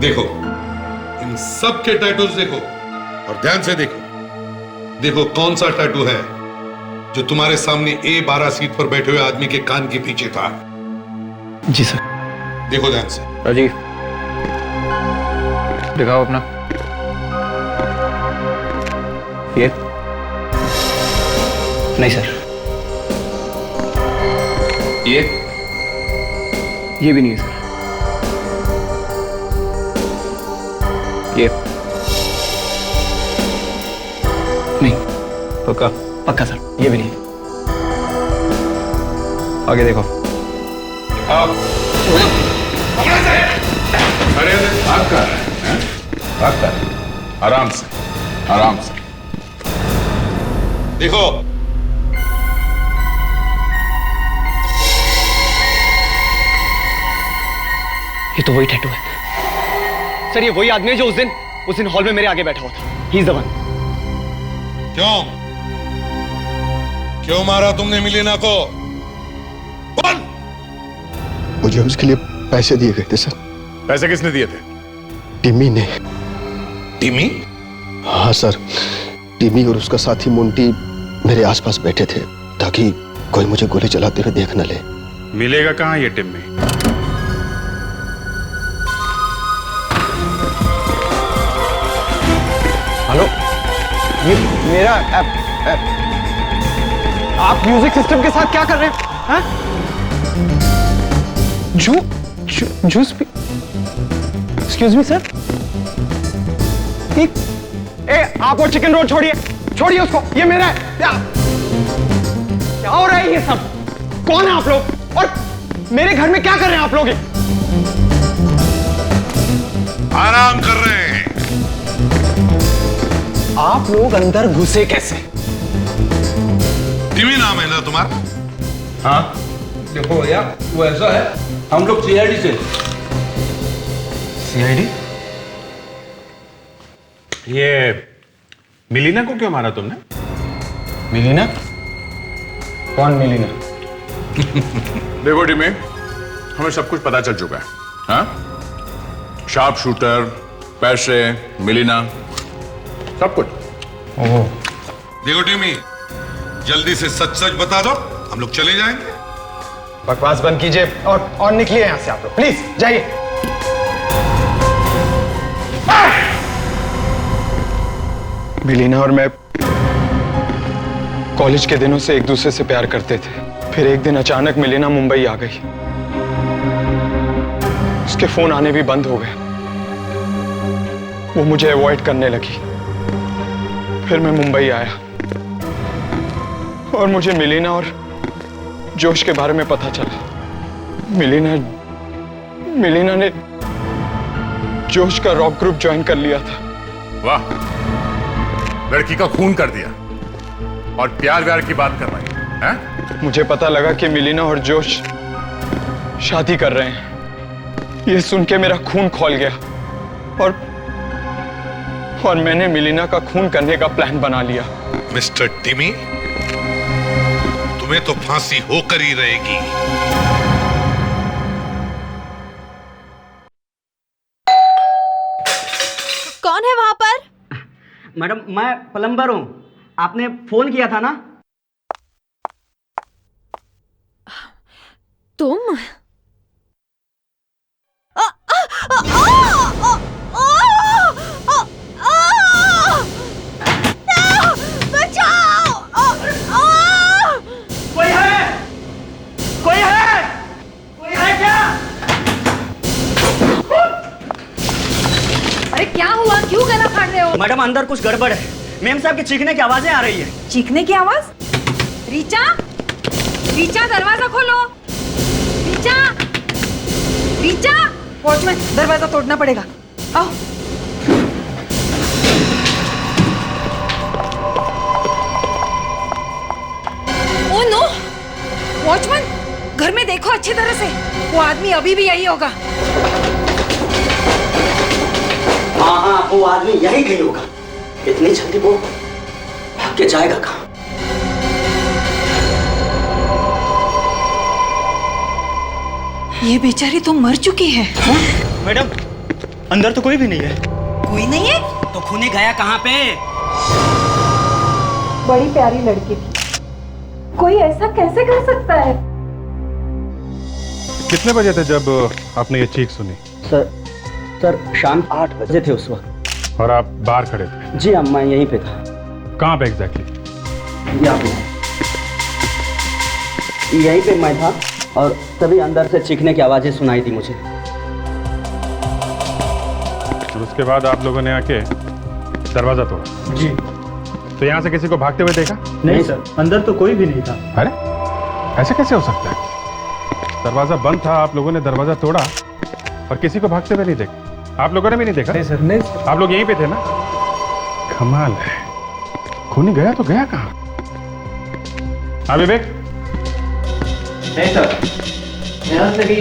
देखो, इन सब के टैटूज देखो और ध्यान से देखो। देखो कौन सा टैटू है जो तुम्हारे सामने A12 सीट पर बैठे हुए आदमी के कान के पीछे था। जी सर। देखो ध्यान से। राजीव दिखाओ अपना। ये नहीं सर। ये भी नहीं है सर। ये नहीं। पक्का? पक्का सर, ये भी नहीं। आगे देखो। अरे बात कर, बात कर, आराम से, आराम से। देखो ये तो वही टैटू है सर। ये वही आदमी है जो उस दिन हॉल में मेरे आगे बैठा हुआ था। He is the one. क्यों मारा तुमने मिलिना को? बोल। मुझे उसके लिए पैसे दिए गए थे सर। पैसे किसने दिए थे? टिम्मी ने। टिम्मी? हाँ सर, टिमी और उसका साथी मोंटी मेरे आसपास बैठे थे ताकि कोई मुझे गोली चलाते हुए देख न ले। मिलेगा कहाँ ये टिम्मी? हेलो, ये मेरा आप म्यूजिक सिस्टम के साथ क्या कर रहे हैं? हाँ? Juice P? Excuse me sir. आप वो चिकन रोल छोड़िए, छोड़िए उसको, ये मेरा है। क्या हो रहा है ये सब? कौन है आप लोग और मेरे घर में क्या कर रहे हैं आप लोग? आराम कर रहे हैं। आप लोग अंदर घुसे कैसे? टिमी नाम है ना तुम्हारा? हाँ देखो यार, वो ऐसा है, हम लोग सीआईडी से। सीआईडी? ये मिलीना को क्यों मारा तुमने? मिलीना? कौन मिलीना? देखो टिमी, हमें सब कुछ पता चल चुका है। हाँ, शार्प शूटर, पैसे, मिलीना, सब कुछ। ओह, देखो टिमी, जल्दी से सच सच बता दो, हम लोग चले जाएंगे। बकवास बंद कीजिए और निकलिए यहां से आप लोग, प्लीज जाइए। मिलीना और मैं कॉलेज के दिनों से एक दूसरे से प्यार करते थे। फिर एक दिन अचानक मिलीना मुंबई आ गई। उसके फोन आने भी बंद हो गए। वो मुझे अवॉइड करने लगी। फिर मैं मुंबई आया और मुझे मिलीना और जोश के बारे में पता चला। मिलीना ने जोश का रॉक ग्रुप ज्वाइन कर लिया था। वाह, लड़की का खून कर दिया और प्यार व्यार की बात कर रही है? मुझे पता लगा कि मिलीना और जोश शादी कर रहे हैं। ये सुन के मेरा खून खौल गया और मैंने मिलीना का खून करने का प्लान बना लिया। मिस्टर टिमी, तुम्हें तो फांसी होकर ही रहेगी। कौन है वहां पर? मैडम, मैं प्लम्बर हूं। आपने फोन किया था ना? तुम? कोई है? कोई है? कोई है क्या? अरे क्या हुआ? क्यों गला फाड़ रहे हो? मैडम, अंदर कुछ गड़बड़ है। मेम साहब की चीखने की आवाजें आ रही है। चीखने की आवाज? रीचा, रीचा दरवाजा खोलो। रीचा, रीचा। वॉचमैन, दरवाजा तोड़ना पड़ेगा। आओ। ओ नो, वॉचमैन, घर में देखो अच्छी तरह से। वो आदमी अभी भी यही होगा। हाँ, वो आदमी यही कहीं होगा। इतनी जल्दी वो भाग के जाएगा कहाँ? ये बेचारी तो मर चुकी है। हाँ? मैडम, अंदर तो कोई भी नहीं है। कोई नहीं है? तो खूनी गया कहाँ पे? बड़ी प्यारी लड़की थी। कोई ऐसा कैसे कर सकता है? कितने बजे थे जब आपने ये चीख सुनी? सर शाम 8 बजे थे उस वक्त। और आप बाहर खड़े थे? जी हाँ, मैं यहीं पे था। कहाँ पे एग्जैक्टली? यहाँ पे। यहीं पे मैं था और तभी अंदर से चीखने की आवाजें सुनाई दी मुझे। और उसके बाद आप लोगों ने आके दरवाजा तोड़ा? जी। तो यहाँ से किसी को भागते हुए देखा? नहीं सर, अंदर तो कोई भी नहीं था। अरे, ऐसे कैसे हो सकता है? दरवाजा बंद था, आप लोगों ने दरवाजा तोड़ा और किसी को भागते हुए नहीं देखा? आप लोगों ने भी नहीं देखा? नहीं सर, नहीं सर। आप लोग यहीं पे थे ना? कमाल है। खूनी गया तो गया कहाँ? हाँ विवेक? नहीं सर, यहाँ से भी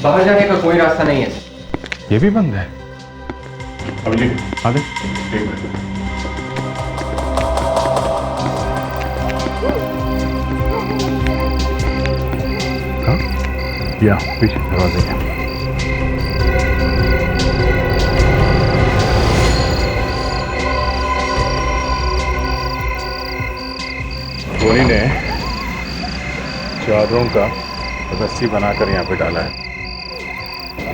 बाहर जाने का कोई रास्ता नहीं है। ये भी बंद है। अभिजीत, हाँ देख, एक मिनट। हाँ? या पीछे दरवाजे के। कोनी ने चादरों का रस्सी बनाकर यहाँ पे डाला है।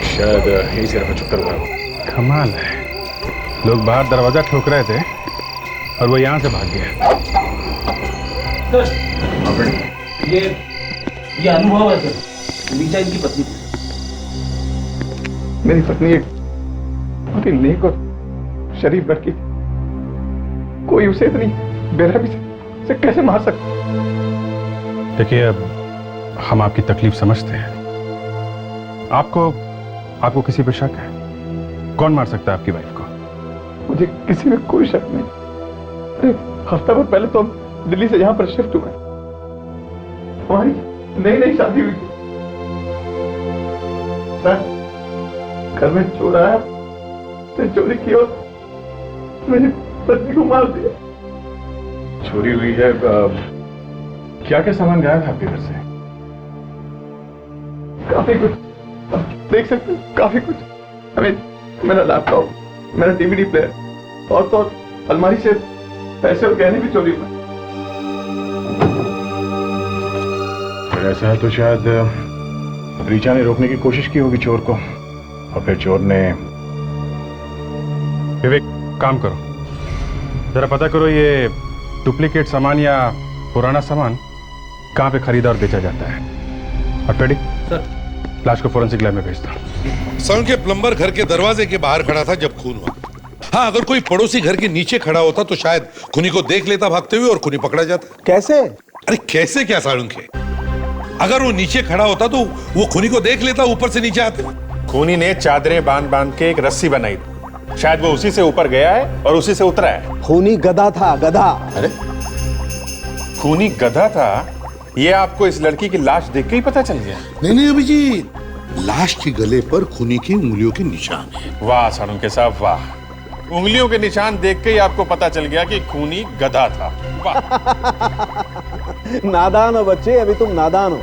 शायद यही से रखा चक्कर हुआ। कमाल है, लोग बाहर दरवाजा ठोक रहे थे और वो यहाँ से भाग गया। ये अनुभव है सर, रीचा इनकी पत्नी थी। मेरी पत्नी एक बहुत ही नेक और शरीफ लड़की, कोई उसे इतनी बेरहमी से कैसे मार सकता? देखिए, अब हम आपकी तकलीफ समझते हैं। आपको किसी पे शक है? कौन मार सकता है आपकी वाइफ को? मुझे किसी में कोई शक नहीं। अरे हफ्ता भर पहले तो हम दिल्ली से यहाँ पर शिफ्ट हुए, हमारी नई नई शादी हुई थी। घर में चोर आया, उसने चोरी की और मेरी पत्नी को मार दिया। चोरी हुई है। क्या क्या सामान गायब है आपके घर से? काफी कुछ, आप देख सकते हैं, काफी कुछ। हमें मेरा लैपटॉप, मेरा डीवीडी प्लेयर और तो अलमारी से पैसे और गहने भी चोरी हुए। ऐसा है तो शायद रीचा ने रोकने की कोशिश की होगी चोर को, और फिर चोर ने। विवेक, काम करो, जरा पता करो ये डुप्लीकेट सामान या पुराना सामान कहाँ पे खरीदा और बेचा जाता है। और पेडी सर, लाश को फोरेंसिक लैब में भेज दो। सर, के प्लम्बर घर के दरवाजे के बाहर खड़ा था जब खून हुआ। हाँ, अगर कोई पड़ोसी घर के नीचे खड़ा होता तो शायद खूनी को देख लेता भागते हुए और खूनी पकड़ा जाता। कैसे? अरे कैसे क्या साळुंखे, अगर वो नीचे खड़ा होता तो वो खूनी को देख लेता, ऊपर से नीचे आते। खूनी ने चादरें बांध बांध के एक रस्सी बनाई, शायद वो उसी से ऊपर गया है और उसी से उतरा है। खूनी गधा था, गधा। अरे खूनी गधा था, ये आपको इस लड़की की लाश देख के ही पता चल गया? नहीं अभिजीत, लाश के गले पर खूनी की उंगलियों के निशान है। वाह साळुंखे साहब, वाह। उंगलियों के निशान देख के ही आपको पता चल गया कि खूनी गधा था। नादान हो बच्चे, अभी तुम नादान हो।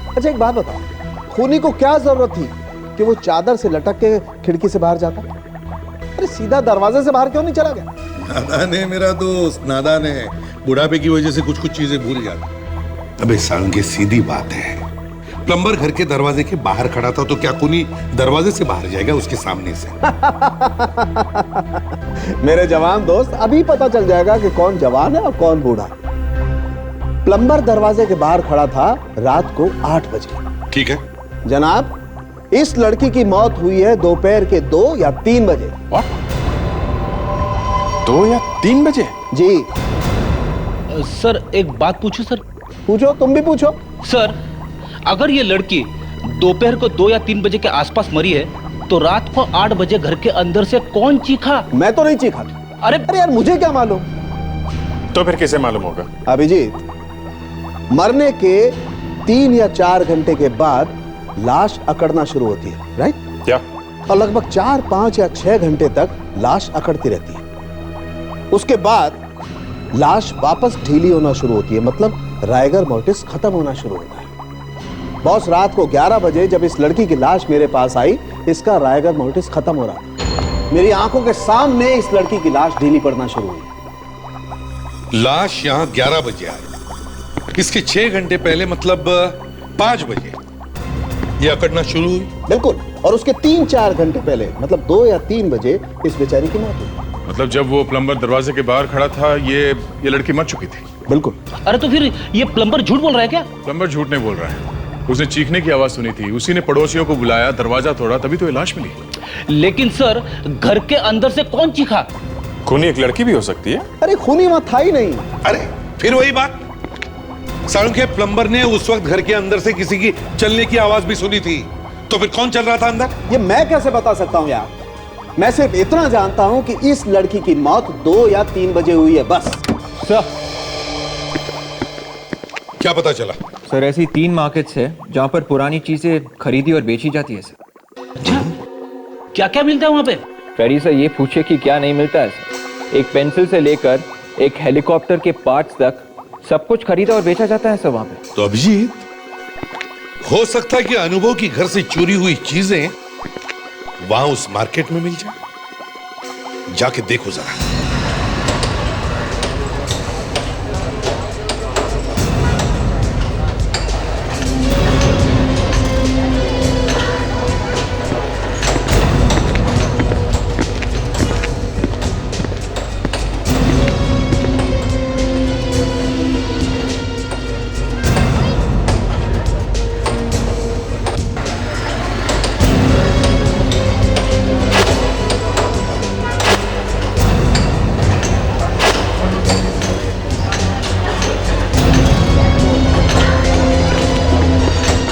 अच्छा एक बात बताओ, खूनी को क्या जरूरत थी कि वो चादर से लटक के खिड़की से बाहर जाता? अरे सीधा दरवाजे से बाहर क्यों नहीं चला गया? नादान है मेरा दोस्त, नादान है। बुढ़ापे की वजह से कुछ कुछ चीजें भूल जाता। अबे साळुंखे, सीधी बात है, प्लम्बर घर के दरवाजे के बाहर खड़ा था तो क्या खूनी दरवाजे से बाहर जाएगा उसके सामने से? मेरे जवान दोस्त, अभी पता चल जाएगा कि कौन जवान है और कौन बूढ़ा। प्लम्बर दरवाजे के बाहर खड़ा था रात को 8 बजे। ठीक है जनाब, इस लड़की की मौत हुई है दोपहर के 2 या 3 बजे। 2 या 3 बजे? जी सर, एक बात पूछूं सर? पूछो, तुम भी पूछो। सर, अगर ये लड़की दोपहर को 2 या 3 बजे के आसपास मरी है तो रात को 8 बजे घर के अंदर से कौन चीखा? मैं तो नहीं चीखा। अरे यार, मुझे क्या मालूम? तो फिर किसे मालूम होगा? अभिजीत, मरने के 3 या 4 घंटे के बाद लाश अकड़ना शुरू होती है, राइट? क्या? और लगभग 4, 5 या 6 घंटे तक लाश अकड़ती रहती है। उसके बाद लाश वापस ढीली होना शुरू होती है, मतलब राइगर मोर्टिस खत्म होना शुरू होता है। बॉस, रात को 11 बजे जब इस लड़की की लाश मेरे पास आई, इसका राइगर मोर्टिस खत्म हो रहा था। मेरी आंखों के सामने इस लड़की की लाश ढीली पड़ना शुरू हुई। लाश यहाँ 11 बजे आई, इसके 6 घंटे पहले मतलब 5 बजे ये अकड़ना शुरू हुई। बिल्कुल, और उसके 3-4 घंटे पहले मतलब 2 या 3 बजे इस बेचारी की मौत हुई। मतलब जब वो प्लम्बर दरवाजे के बाहर खड़ा था ये लड़की मर चुकी थी? बिल्कुल। अरे तो फिर ये प्लम्बर झूठ बोल रहा है क्या? प्लम्बर झूठ नहीं बोल रहा है, उसने चीखने की आवाज सुनी थी, उसी ने पड़ोसियों को बुलाया, दरवाजा तोड़ा, तभी तो ये लाश मिली। लेकिन सर, घर के अंदर से कौन चीखा? खूनी एक लड़की भी हो सकती है। अरे खूनी वहां था ही नहीं। अरे फिर वही बात, साळुंखे, प्लम्बर ने उस वक्त घर के अंदर से किसी की चलने की आवाज भी सुनी थी, तो फिर कौन चल रहा था अंदर? ये मैं कैसे बता सकता हूं यार? मैं सिर्फ इतना जानता हूं कि इस लड़की की मौत 2 या 3 बजे हुई है, बस। सर, क्या पता चला? सर, ऐसी 3 मार्केट्स है जहां पर पुरानी चीजें खरीदी और बेची जाती है सर। अच्छा, क्या क्या मिलता है वहां पे? फ्रेडी सर, ये पूछे कि क्या नहीं मिलता है सर। एक पेंसिल से लेकर एक हेलीकॉप्टर के पार्ट्स तक सब कुछ खरीदा और बेचा जाता है सर वहां पे। तो अभिजीत, हो सकता है कि अनुभव की घर से चोरी हुई चीजें वहां उस मार्केट में मिल जाए। जाके देखो जरा।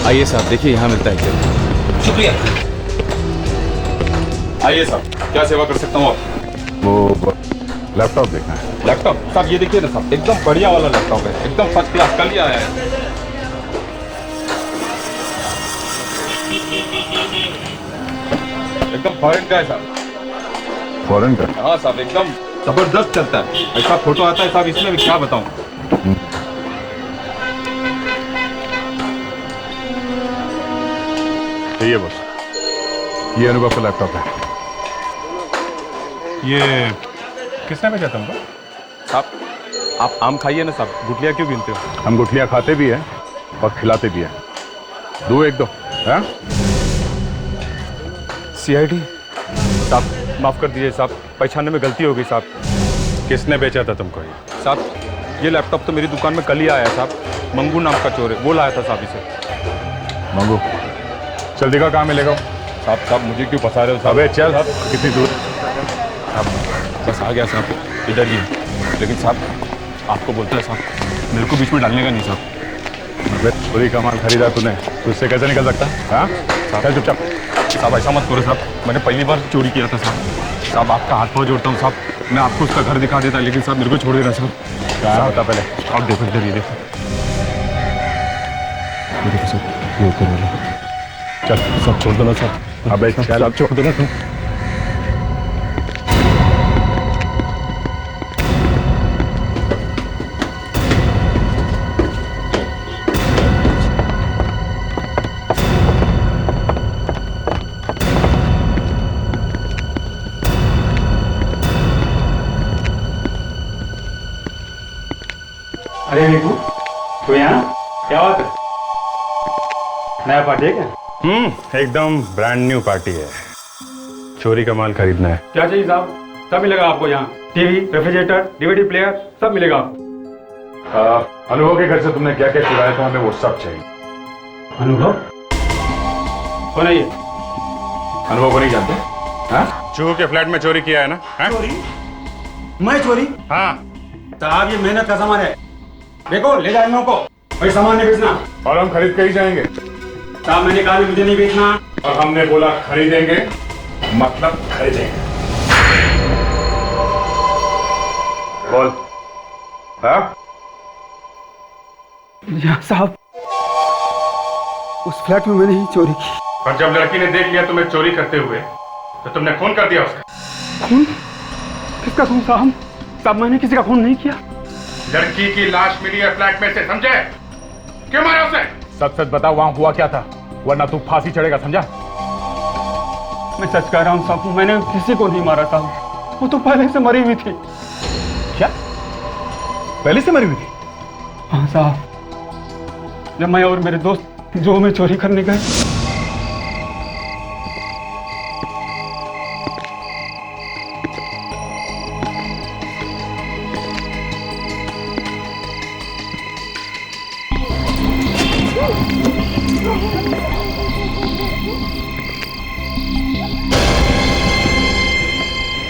आइए साहब, देखिए यहाँ मिलता है क्या। शुक्रिया। आइए साहब, क्या सेवा कर सकता हूँ आप? वो लैपटॉप देखना है। लैपटॉप साहब, ये देखिए ना साहब, एकदम बढ़िया वाला लैपटॉप है, एकदम फर्स्ट क्लास, कल ही आया है। एकदम फॉरेन का है साहब। फॉरेन का? हाँ साहब, एकदम जबरदस्त चलता है। ऐसा फोटो आता है साहब इसमें, भी क्या बताऊं। ये बस, ये अनुभव का लैपटॉप है। ये किसने भेजा तुमको? साहब, आप आम खाइए ना साहब, गुठलियाँ क्यों गिनते हो? हम गुठलियाँ खाते भी हैं और खिलाते भी हैं। दो एक दो, हाँ? CID साहब, माफ कर दीजिए साहब, पहचानने में गलती हो गई साहब। किसने बेचा था तुमको ये? साहब, ये लैपटॉप तो मेरी दुकान में कल ही आया है साहब। मंगू नाम का चोर है, वो लाया था साहब इसे। मंगू, चल दिखा कहाँ मिलेगा? साहब मुझे क्यों फंसा रहे हो साहब? अबे चल, कितनी दूर? साहब बस आ गया साहब, इधर ही। लेकिन साहब आपको बोलता है साहब, मेरे को बीच में डालने का नहीं साहब। चोरी का माल खरीदा तूने, तो उससे कैसे निकल सकता? हाँ, चल चुपचाप। साहब ऐसा मत करो साहब, मैंने पहली बार चोरी किया था साहब। साहब आपका हाथ पाँव जोड़ता हूँ साहब, मैं आपको उसका घर दिखा देता, लेकिन साहब मेरे को छोड़ देना साहब। कहाँ होता पहले? आप देखो इधर, ये देखो। देखो साहब, ये ऊपर वाला। चल सब छोड़ दो ना साहब। अबे चल, आप छोड़ दो ना तुम। अरे निकू, तू यहाँ क्या बात है? नया पार्टी है क्या? एकदम ब्रांड न्यू पार्टी है। चोरी का माल खरीदना है। क्या चाहिए साहब? सब मिलेगा आपको यहाँ। टीवी, रेफ्रिजरेटर, DVD प्लेयर, सब मिलेगा आपको। अनुभव के घर से तुमने क्या क्या चुराया था, हमें वो सब चाहिए। अनुभव कौन है ये? अनुभव को नहीं जानते? हाँ? चूहो के फ्लैट में चोरी किया है ना? चोरी? मैं चोरी? हाँ साहब, ये मेहनत का सामान है। देखो ले जाएंगे को, कोई सामान नहीं बेचना। और हम खरीद के ही जाएंगे। साहब मैंने कहा मुझे नहीं बेचना। और हमने बोला खरीदेंगे, मतलब खरीदेंगे। बोल। हाँ? यहाँ साहब, उस फ्लैट में मैंने ही चोरी की। और जब लड़की ने देख लिया तुम्हें चोरी करते हुए, तो तुमने खून कर दिया उसका। खून? किसका खून साहब? साहब मैंने किसी का खून नहीं किया। लड़की की लाश मिली है फ्लैट में से, समझे? क्यों मारा उसे? सच सच बताओ, वहां हुआ क्या था, वरना तू फांसी चढ़ेगा, समझा? मैं सच कह रहा हूँ साहब, मैंने किसी को नहीं मारा साहब। वो तो पहले से मरी हुई थी। क्या? पहले से मरी हुई थी? हाँ साहब, जब मैं और मेरे दोस्त जो में चोरी करने गए,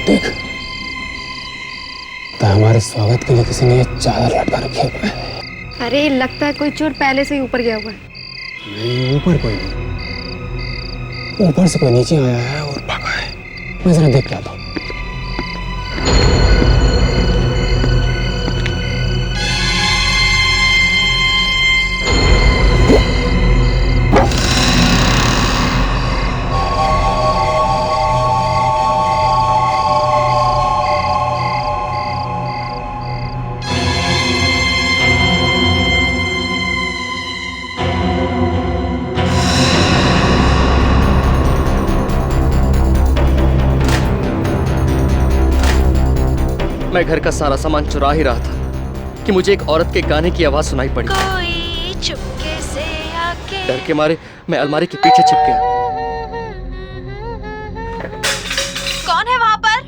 देख, तो हमारे स्वागत के लिए किसी ने ये चादर लटका रखी है। अरे लगता है कोई चोर पहले से ही ऊपर गया हुआ है। नहीं, ऊपर कोई नहीं, ऊपर से कोई नीचे आया है और भागा है। मैं जरा देख के आता हूँ। मैं घर का सारा सामान चुरा ही रहा था कि मुझे एक औरत के गाने की आवाज सुनाई पड़ी। कोई चुपके से आके डर के मारे मैं अलमारी के पीछे छिप गया। कौन है वहां पर?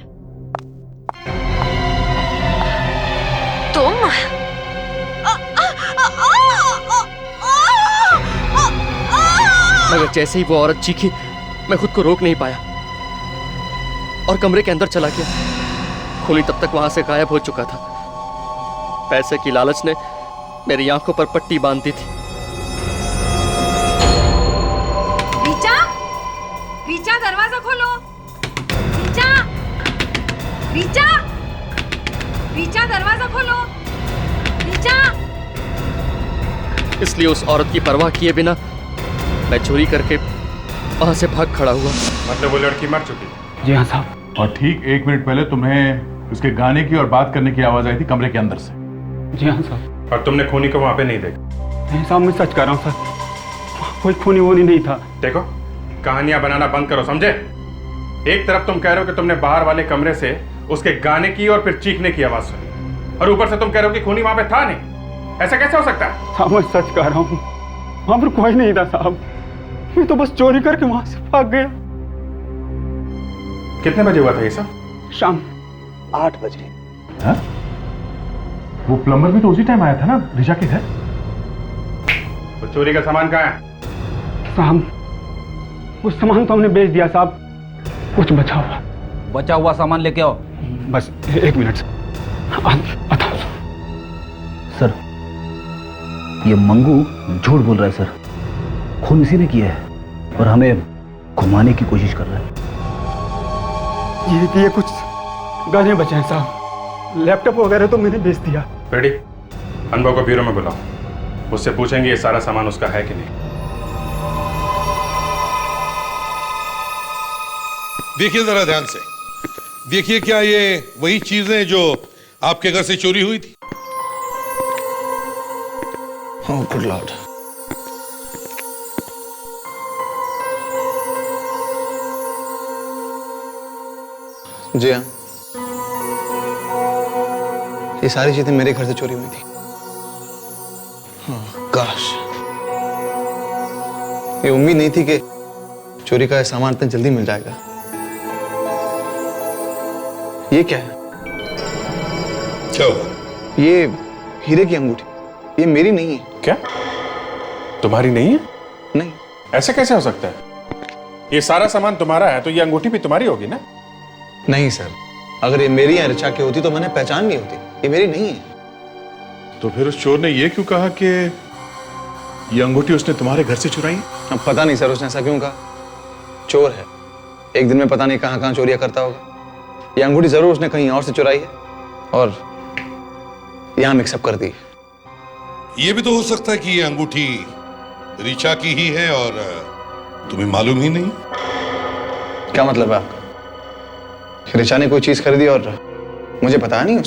तुम? मगर जैसे ही वो औरत चीखी, मैं खुद को रोक नहीं पाया और कमरे के अंदर चला गया। खूनी तब तक वहां से गायब हो चुका था। पैसे की लालच ने मेरी आंखों पर पट्टी बांध दी थी। दरवाजा खोलो। रीचा, रीचा, रीचा दरवाजा खोलो। रीचा। इसलिए उस औरत की परवाह किए बिना मैं चोरी करके वहां से भाग खड़ा हुआ। मतलब वो लड़की मर चुकी? जी हाँ साहब। और ठीक 1 मिनट पहले तुम्हें उसके गाने की और बात करने की आवाज आई थी कमरे के अंदर से। जी हाँ साहब। और तुमने खूनी को वहां पे नहीं देखा? नहीं साहब, मैं सच कह रहा हूँ सर, कोई खूनी वूनी नहीं था। देखो, कहानियां बनाना बंद करो, समझे? एक तरफ तुम कह रहे हो कि तुमने बाहर वाले कमरे से उसके गाने की और फिर चीखने की आवाज सुनी, और ऊपर से तुम कह रहे हो कि खूनी वहां पे था नहीं। ऐसा कैसे हो सकता है? साहब मैं सच कह रहा हूँ, वहां पर कोई नहीं था साहब, मैं तो बस चोरी करके वहां से भाग गया। कितने बजे हुआ था ये सब? शाम 8 बजे। हाँ? वो प्लम्बर भी तो उसी टाइम आया था ना ऋचा के घर? वो चोरी का सामान कहाँ है? साहब वो सामान तो हमने बेच दिया साहब, कुछ बचा हुआ सामान लेके आओ। बस 1 मिनट सर, ये मंगू झूठ बोल रहा है सर, खून इसी ने किया है और हमें घुमाने की कोशिश कर रहा है। ये कुछ गाने बचे हैं साहब, लैपटॉप वगैरह तो मैंने बेच दिया। रेडी, अनुभव को ब्यूरो में बुलाओ, उससे पूछेंगे ये सारा सामान उसका है कि नहीं। देखिए जरा ध्यान से, देखिए क्या ये वही चीजें जो आपके घर से चोरी हुई थी? Oh good Lord. जी हाँ, ये सारी चीजें मेरे घर से चोरी हुई थी। हाँ, काश ये उम्मीद नहीं थी कि चोरी का सामान इतना जल्दी मिल जाएगा। ये क्या है? क्या हुआ? ये हीरे की अंगूठी, ये मेरी नहीं है। क्या? तुम्हारी नहीं है? नहीं। ऐसे कैसे हो सकता है? ये सारा सामान तुम्हारा है तो ये अंगूठी भी तुम्हारी होगी ना? नहीं सर, अगर ये मेरी या ऋचा की होती तो मैंने पहचान नहीं होती, ये मेरी नहीं है। तो फिर उस चोर ने ये क्यों कहा कि ये अंगूठी उसने तुम्हारे घर से चुराई? अब पता नहीं सर उसने ऐसा क्यों कहा, चोर है, एक दिन में पता नहीं कहां कहां चोरियां करता होगा। ये अंगूठी जरूर उसने कहीं और से चुराई है और यहां मिक्सअप कर दी। ये भी तो हो सकता है कि ये अंगूठी ऋचा की ही है और तुम्हें मालूम ही नहीं। क्या मतलब है आपका? ऋचा ने कोई चीज खरीदी और मुझे बताया नहीं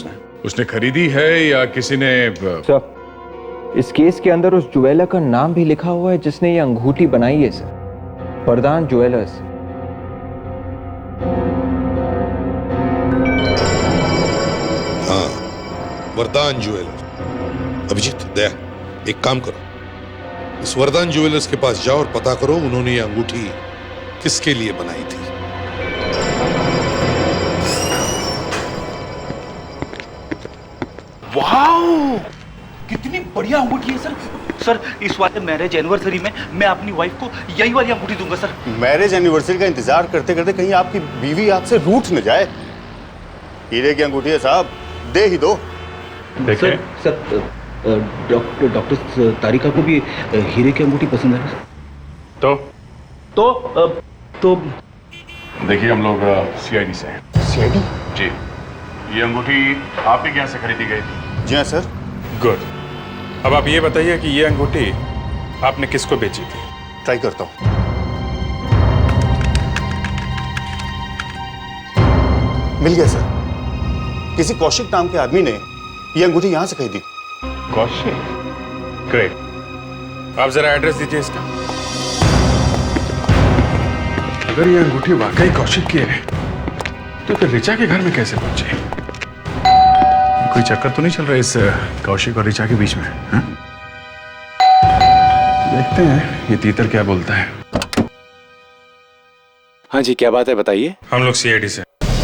उसने खरीदी है या किसी ने? सर, इस केस के अंदर उस ज्वेलर का नाम भी लिखा हुआ है जिसने ये अंगूठी बनाई है सर, वरदान ज्वेलर्स। हाँ, वरदान ज्वेलर्स। अभिजीत, दया, एक काम करो, इस वरदान ज्वेलर्स के पास जाओ और पता करो उन्होंने ये अंगूठी किसके लिए बनाई थी। वाओ, कितनी बढ़िया अंगूठी है सर। सर, इस वाले मैरिज एनिवर्सरी में मैं अपनी वाइफ को यही वाली अंगूठी दूंगा सर। मैरिज एनिवर्सरी का इंतजार करते करते कहीं आपकी बीवी आपसे रूठ न जाए। हीरे की अंगूठी है साहब, दे ही दो। सर, डॉक्टर तारिका को भी हीरे की अंगूठी पसंद है। तो देखिए, हम लोग सीआईडी से हैं। सीआईडी? जी। ये अंगूठी आप ही के यहाँ से खरीदी गई थी? जी हाँ सर। गुड। अब आप ये बताइए कि ये अंगूठी आपने किसको बेची थी? ट्राई करता हूँ। मिल गया सर, किसी कौशिक नाम के आदमी ने ये अंगूठी यहाँ से खरीदी। कौशिक? ग्रेट। आप जरा एड्रेस दीजिए इसका। अगर ये अंगूठी वाकई कौशिक की है तो फिर ऋचा के घर में कैसे पहुंची? कोई चक्कर तो नहीं चल रहा इस कौशिक और ऋचा के बीच में? हा? देखते हैं ये तीतर क्या बोलता है। हाँ जी, क्या बात है बताइए। हम लोग सीआईडी से।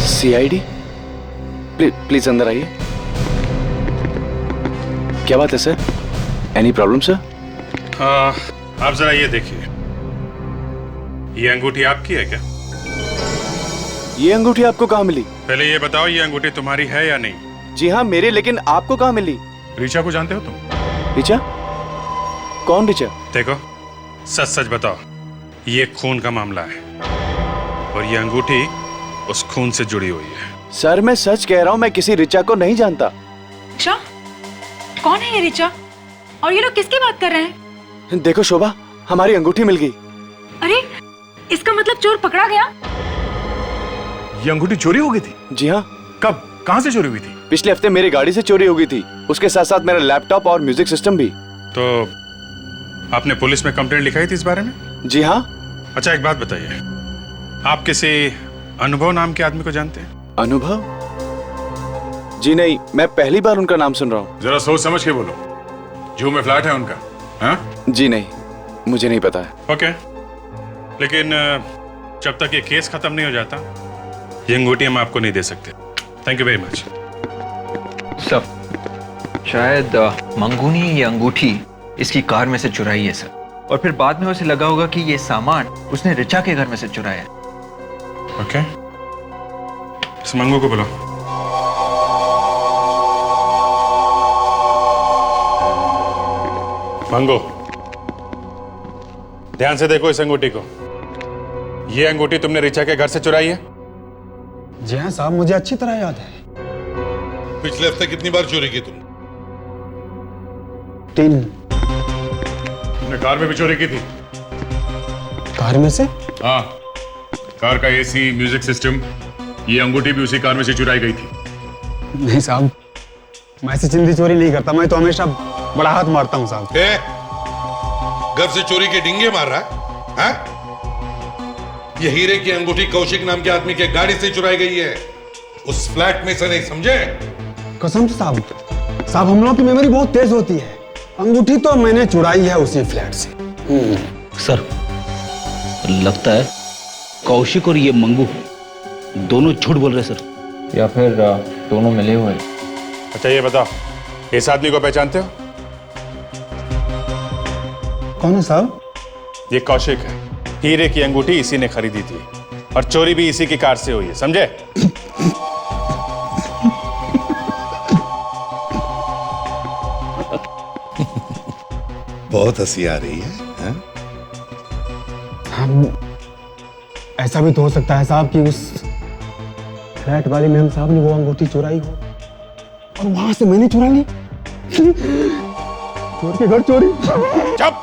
सीआईडी? प्लीज अंदर आइए। क्या बात है सर? Any problem sir? आप जरा ये देखिए, ये अंगूठी आपकी है क्या? ये अंगूठी आपको कहाँ मिली? पहले ये बताओ, ये अंगूठी तुम्हारी है या नहीं? जी हाँ मेरी, लेकिन आपको कहाँ मिली? ऋचा को जानते हो तुम? ऋचा? कौन ऋचा? देखो, सच सच बताओ, ये खून का मामला है। और ये अंगूठी उस खून से जुड़ी हुई है। सर मैं सच कह रहा हूँ, मैं किसी रिचा को नहीं जानता। रिचा? कौन है ये रिचा? और ये लोग किसकी बात कर रहे हैं? देखो शोभा, हमारी अंगूठी मिल गई। अरे इसका मतलब चोर पकड़ा गया? ये अंगूठी चोरी हो गई थी? जी हाँ। कब, कहाँ से चोरी हुई थी? पिछले हफ्ते मेरी गाड़ी से चोरी हो गई थी, उसके साथ साथ मेरा लैपटॉप और म्यूजिक सिस्टम भी। तो आपने पुलिस में कंप्लेंट लिखाई थी इस बारे में? जी हाँ। अच्छा एक बात बताइए, आप किसी अनुभव नाम के आदमी को जानते हैं? अनुभव? जी नहीं, मैं पहली बार उनका नाम सुन रहा हूँ। जरा सोच समझ के बोलो। जू में फ्लैट है उनका? हाँ? जी नहीं, मुझे नहीं पता है। ओके, लेकिन जब तक ये केस खत्म नहीं हो जाता ये अंगूठी हम आपको नहीं दे सकते। Thank you very much. Sir, शायद मंगू ने ये अंगूठी इसकी कार में से चुराई है सर, और फिर बाद में उसे लगा होगा कि ये सामान उसने रिचा के घर में से चुराया है। ओके, इस मंगू को बुलाओ। मंगू, ध्यान से देखो इस अंगूठी को। ये अंगूठी तुमने रिचा के घर से चुराई है? जी हाँ साहब, मुझे अच्छी तरह याद है। पिछले हफ्ते कितनी बार चोरी की तुमने? 3। तुमने कार में भी चोरी की थी? कार में से? हाँ, कार का एसी, म्यूजिक सिस्टम, ये अंगूठी भी उसी कार में से चुराई गई थी। नहीं साहब, मैं ऐसी चिंदी चोरी नहीं करता, मैं तो हमेशा बड़ा हाथ मारता हूँ साहब। घर से चोरी के डिंगे मार रहा है? ये हीरे की अंगूठी कौशिक नाम के आदमी के गाड़ी से चुराई गई है, उस फ्लैट में से, नहीं समझे? कसम से साहब, हम लोगों की मेमोरी बहुत तेज होती है। अंगूठी तो मैंने चुराई है उसी फ्लैट से। सर, लगता है कौशिक और ये मंगू दोनों झूठ बोल रहे सर, या फिर दोनों मिले हुए। अच्छा ये बताओ, इस आदमी को पहचानते हो? कौन है साहब? ये कौशिक है। हीरे की अंगूठी इसी ने खरीदी थी और चोरी भी इसी की कार से हुई है, समझे? बहुत हंसी आ रही है, हैं? हम ऐसा भी तो हो सकता है साहब कि उस फ्लैट वाले मैम साहब ने वो अंगूठी चुराई हो और वहां से मैंने चुरा ली। चोर के घर चोरी। चुप!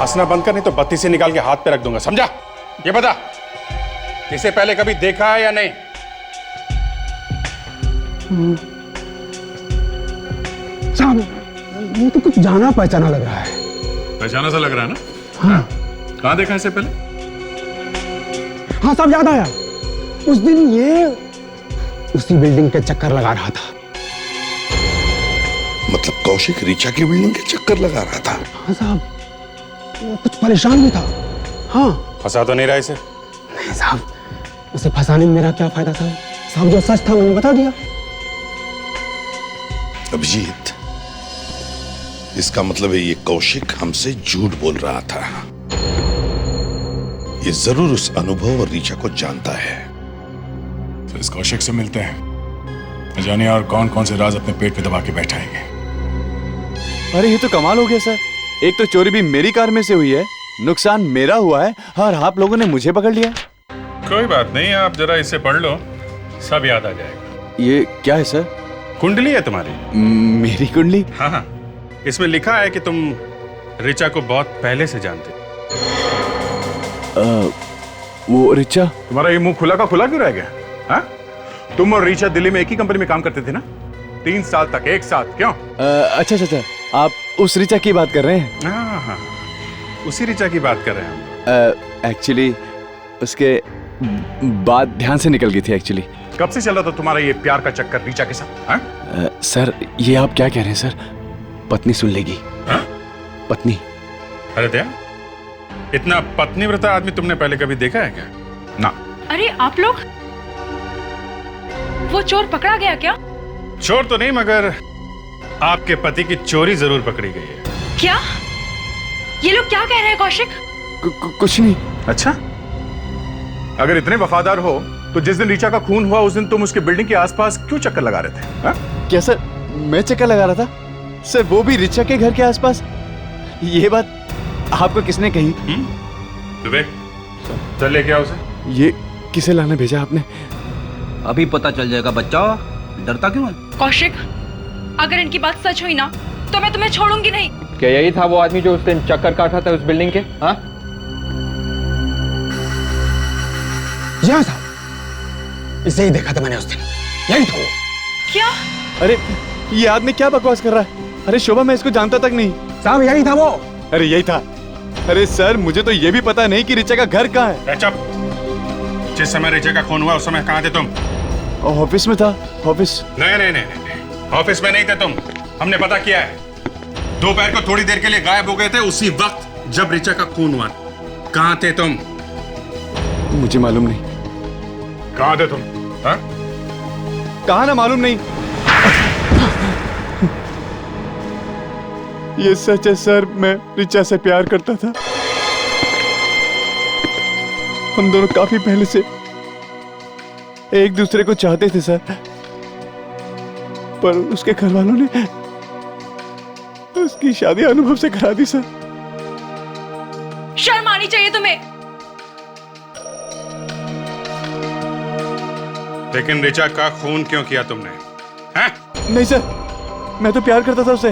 हंसना बंद कर, नहीं तो बत्ती से निकाल के हाथ पे रख दूंगा, समझा? ये बता, इसे पहले कभी देखा है या नहीं? साहब, ये तो कुछ जाना पहचाना लग रहा है। पहचाना सा लग रहा है ना? हाँ। कहाँ देखा इसे पहले? हाँ साहब, याद आया। उस दिन ये उसी बिल्डिंग के चक्कर लगा रहा था। मतलब कौशिक ऋचा की बिल्डिंग के चक्कर लगा रहा था? हाँ साहब, वो कुछ परेशान भी था। हाँ। फंसा तो नहीं रहा इसे? नहीं साहब, उसे फंसाने में मेरा क्या फायदा साहब? साहब जो सच था मैंने बता दिया। अभिजीत, इसका मतलब है ये कौशिक हमसे झूठ बोल रहा था। ये जरूर उस अनुभव और ऋचा को जानता है। तो इस कौशिक से मिलते हैं, न जाने और कौन कौन से राज अपने पेट पे दबा के बैठाएंगे। अरे ये तो कमाल हो गया सर, एक तो चोरी भी मेरी कार में से हुई है, नुकसान मेरा हुआ है और आप लोगों ने मुझे पकड़ लिया। कोई बात नहीं, आप जरा इसे पढ़ लो, सब याद आ जाएगा। ये क्या है सर? कुंडली है तुम्हारी। मेरी कुंडली? हाँ हाँ, इसमें लिखा है कि तुम ऋचा को बहुत पहले से जानते। वो ऋचा? तुम्हारा ये मुंह खुला का खुला क्यों रह गया? हाँ? तुम और ऋचा दिल्ली में एक ही कंपनी में काम करते थे ना? 3 साल तक एक साथ, क्यों? अच्छा अच्छा अच्छा, आप उस ऋचा की बात कर रहे हैं? हाँ हाँ, उसी ऋचा की बात कर रहे हैं। एक्चुअली उसके बात ध्यान से निकल गई थी एक्चुअली। कब से चल रहा था तुम्हारा ये प्यार का चक्कर ऋचा के साथ? हाँ? सर ये आप क्या कह रहे हैं सर? पत्नी सुन लेगी। हाँ? पत्नी? अरे दया, इतना पत्नीव्रता आदमी तुमने पहले कभी देखा है क्या? ना। अरे आप लोग, वो चोर पकड़ा गया क्या? चोर तो नहीं, मगर आपके पति की चोरी जरूर पकड़ी गई है। क्या? ये लोग क्या कह रहे हैं कौशिक? कुछ नहीं। अच्छा, अगर इतने वफादार हो तो जिस दिन ऋचा का खून हुआ उस दिन तुम उसके बिल्डिंग के आसपास क्यों चक्कर लगा रहे थे? हा? क्या सर मैं चक्कर लगा रहा था? सर वो भी ऋचा के घर के आसपास? ये बात आपको किसने कही? विवेक, चल लेके आओ उसे। ये किसे लाने भेजा आपने? अभी पता चल जाएगा बच्चा, डरता क्यों है? कौशिक, अगर इनकी बात सच हुई ना तो मैं तुम्हें छोड़ूंगी नहीं। क्या यही था वो आदमी जो उस दिन चक्कर काटा था उस बिल्डिंग के? हाँ, यहाँ था, इसे ही देखा था मैंने उस दिन, यही था वो। क्या? अरे ये आदमी क्या बकवास कर रहा है? अरे शोभा, मैं इसको जानता तक नहीं। साहब यही था वो। अरे यही था? अरे सर, मुझे तो ये भी पता नहीं कि रिचा का घर कहाँ है। चुप। जिस समय रिचा का खून हुआ उस समय कहाँ थे तुम? ऑफिस में था। ऑफिस? नहीं, ऑफिस में नहीं थे तुम। हमने पता किया है, दोपहर को थोड़ी देर के लिए गायब हो गए थे उसी वक्त जब रिचा का खून हुआ। कहाँ थे तुम? मुझे मालूम नहीं। कहाँ थे तुम? हाँ? कहा ना मालूम नहीं। ये सच है सर, मैं रिचा से प्यार करता था। हम दोनों काफी पहले से एक दूसरे को चाहते थे सर, पर उसके घर वालों ने उसकी शादी अनुभव से करा दी सर। शर्म आनी चाहिए तुम्हें। लेकिन रिचा का खून क्यों किया तुमने? हैं? नहीं सर, मैं तो प्यार करता था उसे,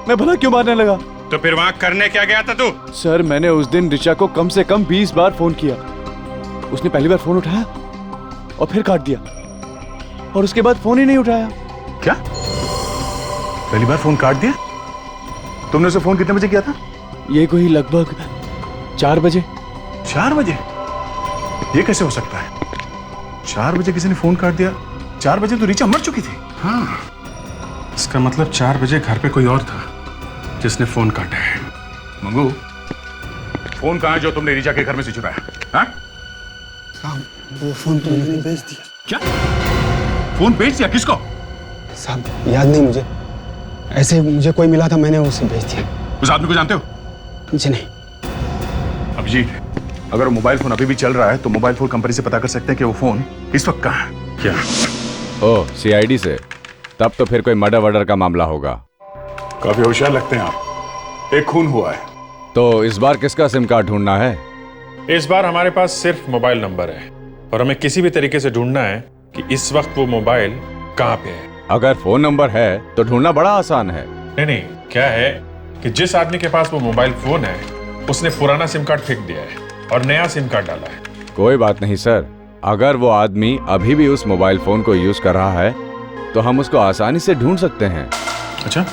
मैं भला क्यों मारने लगा? तो फिर वहां करने क्या गया था तू? सर, मैंने उस दिन रिचा को कम से कम 20 बार फोन किया। उसने पहली बार फोन उठाया और फिर काट दिया, और उसके बाद फोन ही नहीं उठाया। क्या? पहली बार फोन काट दिया? तुमने उसे फोन कितने बजे किया था? ये कोई लगभग 4 बजे। 4 बजे? ये कैसे हो सकता है? 4 बजे किसी ने फोन काट दिया? 4 बजे तो रिचा मर चुकी थी। हाँ, इसका मतलब 4 बजे घर पे कोई और था जिसने फोन काटा है। मंगू, फोन कहाँ है जो तुमने रिचा के घर में से चुराया? हाँ? वो फोन तो मैंने बेच दिया। क्या? फोन बेच दिया? किसको? साहब याद नहीं मुझे, ऐसे मुझे कोई मिला था, मैंने उसे बेच दिया। उस आदमी को जानते हो? मुझे नहीं। अभिजीत, अगर वो मोबाइल फोन अभी भी चल रहा है तो मोबाइल फोन कंपनी से पता कर सकते हैं कि वो फोन इस वक्त कहाँ है। क्या? ओह, सीआईडी से? तब तो फिर कोई मर्डर वर्डर का मामला होगा। काफी होशियार लगते हैं आप। एक खून हुआ है। तो इस बार किसका सिम कार्ड ढूंढना है? इस बार हमारे पास सिर्फ मोबाइल नंबर है और हमें किसी भी तरीके से ढूंढना है कि इस वक्त वो मोबाइल कहाँ पे है। अगर फोन नंबर है तो ढूंढना बड़ा आसान है। नहीं, क्या है कि जिस आदमी के पास वो मोबाइल फोन है उसने पुराना सिम कार्ड फेंक दिया है और नया सिम कार्ड डाला है। कोई बात नहीं सर, अगर वो आदमी अभी भी उस मोबाइल फोन को यूज कर रहा है तो हम उसको आसानी से ढूंढ सकते हैं। अच्छा,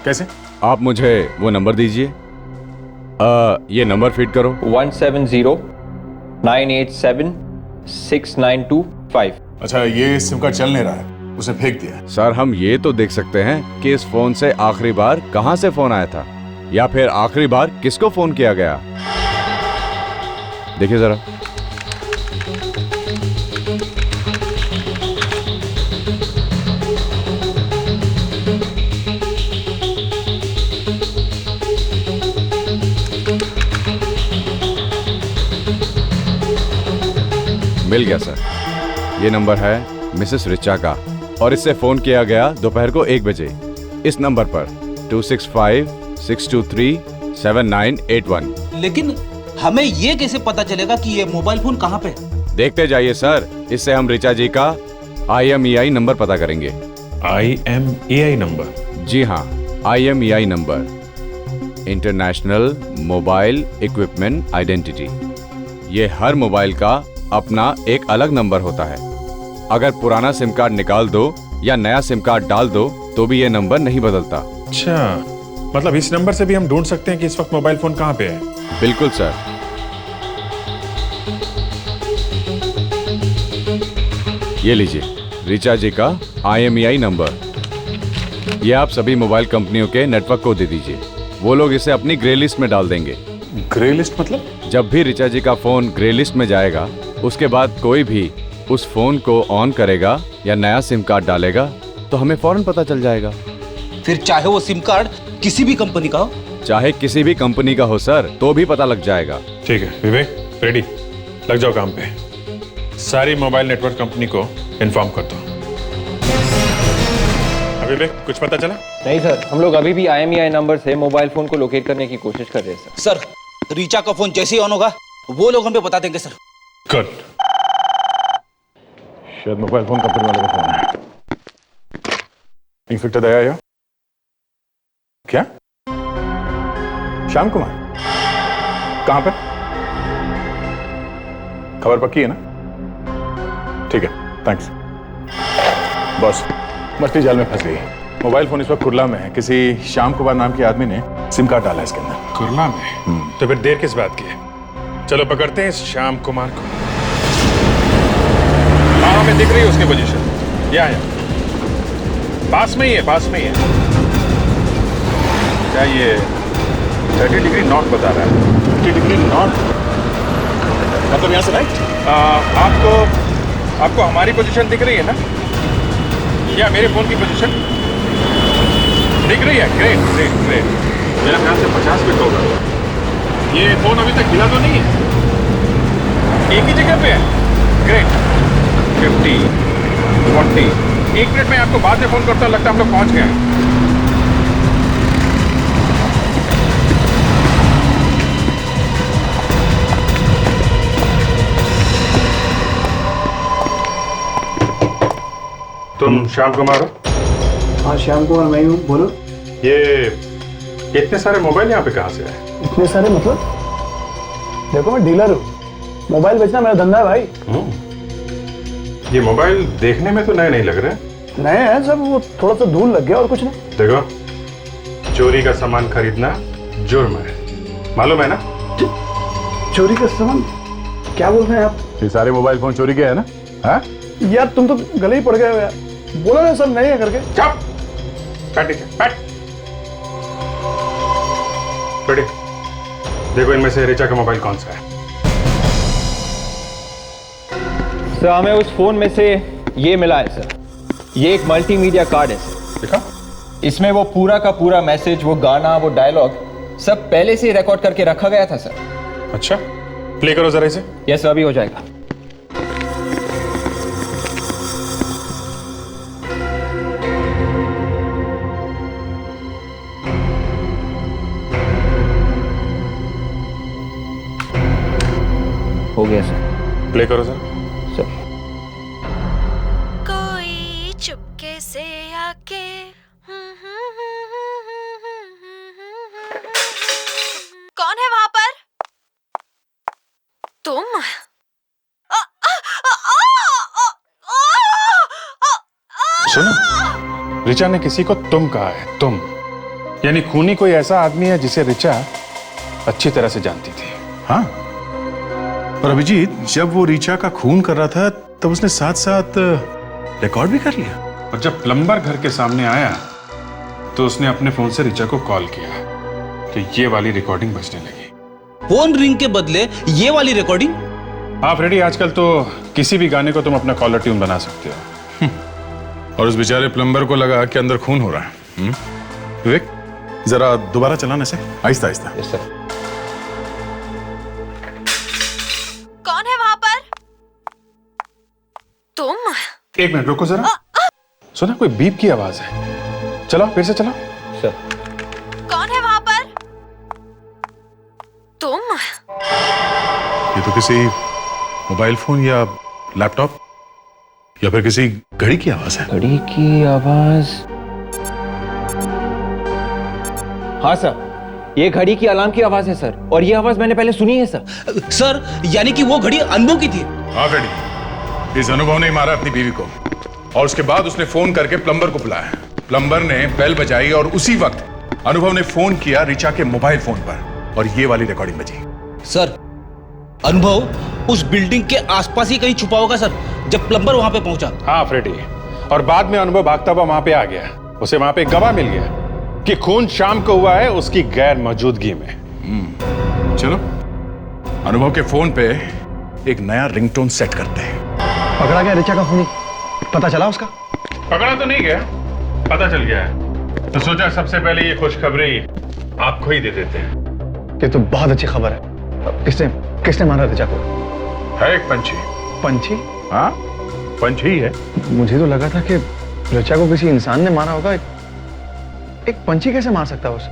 कैसे? आप मुझे वो नंबर दीजिए। ये नंबर फीड करो। 170-987-6925। अच्छा, ये सिम कार्ड चल नहीं रहा है, उसे फेंक दिया। सर, हम ये तो देख सकते हैं कि इस फोन से आखिरी बार कहां से फोन आया था, या फिर आखिरी बार किसको फोन किया गया। देखिए जरा। मिल गया सर, ये नंबर है मिसेस रिचा का और इससे फोन किया गया दोपहर को 1 बजे इस नंबर पर 265-623-7981। लेकिन हमें ये कैसे पता चलेगा कि ये मोबाइल फोन कहाँ पे है? देखते जाइए सर, इससे हम रिचा जी का IMEI नंबर पता करेंगे। IMEI number? जी हाँ, IMEI number, international mobile equipment identity. ये हर मोबाइल का अपना एक अलग नंबर होता है। अगर पुराना सिम कार्ड निकाल दो या नया सिम कार्ड डाल दो तो भी ये नंबर नहीं बदलता। अच्छा, मतलब इस नंबर से भी हम ढूंढ सकते हैं कि इस वक्त मोबाइल फोन कहाँ पे है? बिल्कुल सर। ये लीजिए रिचा जी का IMEI नंबर। ये आप सभी मोबाइल कंपनियों के नेटवर्क को दे दीजिए, वो लोग इसे अपनी ग्रे लिस्ट में डाल देंगे। ग्रे लिस्ट मतलब? जब भी रिचा जी का फोन ग्रे लिस्ट में जाएगा उसके बाद कोई भी उस फोन को ऑन करेगा या नया सिम कार्ड डालेगा तो हमें फौरन पता चल जाएगा। फिर चाहे वो सिम कार्ड किसी भी कंपनी का हो? चाहे किसी भी कंपनी का हो सर, तो भी पता लग जाएगा। ठीक है विवेक, रेडी, लग जाओ काम पे। सारी मोबाइल नेटवर्क कंपनी को इन्फॉर्म कर दो। विवेक, कुछ पता चला? नहीं सर, हम लोग अभी भी IMEI नंबर से मोबाइल फोन को लोकेट करने की कोशिश कर रहे हैं सर। सर, रिचा का फोन जैसे ही ऑन होगा वो लोग हमें बता देंगे सर। गुड। शायद मोबाइल फोन कंपनी वाले का फोन है। इंस्पेक्टर दया आया? क्या? श्याम कुमार? कहां पे? खबर पक्की है ना? ठीक है, थैंक्स। बॉस, मछली जाल में फंस गई। मोबाइल फोन इस वक्त कुरला में है। किसी श्याम कुमार नाम के आदमी ने सिम कार्ड डाला है इसके अंदर। कुरला में? तो फिर देर किस बात की है? चलो पकड़ते हैं इस श्याम कुमार को। हाँ, हमें दिख रही है उसकी पोजीशन। या पास में ही है, पास में ही है। क्या ये 30 डिग्री नॉर्थ बता रहा है? 30 डिग्री नॉर्थ मतलब यहाँ से राइट? आपको हमारी पोजीशन दिख रही है ना? या मेरे फोन की पोजीशन दिख रही है? Great great great. मेरा ख्याल से 50 मिनट होगा। ये फोन अभी तक हिला तो नहीं है? एक ही जगह पे है? ग्रेट। 50, 40। 1 मिनट में आपको बाद में फोन करता हूँ। लगता है हम लोग पहुंच गए हैं। तुम श्याम कुमार हो? हाँ, श्याम कुमार मैं हूँ, बोलो। ये इतने सारे मोबाइल यहाँ पे कहाँ से आए? इतने सारे मतलब? देखो मैं डीलर हूँ, मोबाइल बेचना मेरा धंधा है भाई। ये मोबाइल देखने में तो नए नहीं लग रहे। नए हैं सब, वो थोड़ा सा धूल लग गया और कुछ नहीं। देखो, चोरी का सामान खरीदना जुर्म है, मालूम है ना? चोरी का सामान? क्या बोल रहे हैं आप? ये सारे मोबाइल फोन चोरी के है ना? हाँ? यार तुम तो गले ही पड़ गए हो यार, बोला ना सब नहीं है करके। चुप! बैठ। बैठे। देखो इनमें से रिचा का मोबाइल कौन सा है? सर, हमें उस फोन में से ये मिला है सर। ये एक मल्टीमीडिया कार्ड है सर। देखा? इसमें वो पूरा का पूरा मैसेज, वो गाना, वो डायलॉग सब पहले से ही रिकॉर्ड करके रखा गया था सर। अच्छा, प्ले करो जरा इसे। यस सर, अभी हो जाएगा। हो गया सर। प्ले करो सर। सर, कोई चुपके से आके कौन है वहां पर? तुम? सुनो, रिचा ने किसी को तुम कहा है। तुम यानी खूनी कोई ऐसा आदमी है जिसे रिचा अच्छी तरह से जानती थी। हाँ, और अभिजीत जब वो रिचा का खून कर रहा था तब उसने साथ साथ रिकॉर्ड भी कर लिया। और जब प्लम्बर घर के सामने आया तो उसने अपने फोन से रिचा को कॉल किया तो ये वाली रिकॉर्डिंग बजने लगी। फोन रिंग के बदले ये वाली रिकॉर्डिंग? हाँ फ्रेडी, आजकल तो किसी भी गाने को तुम अपना कॉलर ट्यून बना सकते हो। और उस बेचारे प्लम्बर को लगा कि अंदर खून हो रहा है। विवेक, जरा दोबारा चलाना से, आहिस्ता आहिस्ता। Yes sir. कौन है वहां पर? तुम? 1 मिनट रुको जरा। सुना, कोई बीप की आवाज है। चलो फिर से चलो। सर, कौन है वहां पर? तुम? ये तो किसी मोबाइल फोन या लैपटॉप या फिर किसी घड़ी की आवाज है। घड़ी की आवाज? हाँ सर, ये घड़ी की अलार्म की आवाज है सर, और ये आवाज मैंने पहले सुनी है सर। सर, यानी कि वो घड़ी अनुभव की थी? हाँ फ्रेडी, इस अनुभव ने मारा अपनी बीवी को और उसके बाद उसने फोन करके प्लम्बर को बुलाया। प्लम्बर ने बेल बजाई और उसी वक्त अनुभव ने फोन किया रिचा के मोबाइल फोन पर और ये वाली रिकॉर्डिंग बजी। सर, अनुभव उस बिल्डिंग के आसपास ही कहीं छुपा होगा सर, जब प्लम्बर वहां पे पहुंचा। हाँ फ्रेडी, और बाद में अनुभव भागता हुआ वहां पे आ गया। उसे वहां पे एक गवाह मिल गया कि खून शाम को हुआ है उसकी गैर मौजूदगी में। चलो अनुभव के फोन पे एक नया रिंगटोन सेट करते हैं। पकड़ा गया रिचा का खूनी? पता चला उसका? पकड़ा तो नहीं गया, पता चल गया है। तो सोचा सबसे पहले ये खुशखबरी आपको ही दे देते हैं। ये तो बहुत अच्छी खबर है। किसने मारा रिचा को? है एक पंछी। पंछी? हाँ, पंछी ही है। मुझे तो लगा था कि रिचा को किसी इंसान ने मारा होगा। एक पंछी कैसे मार सकता है उसे?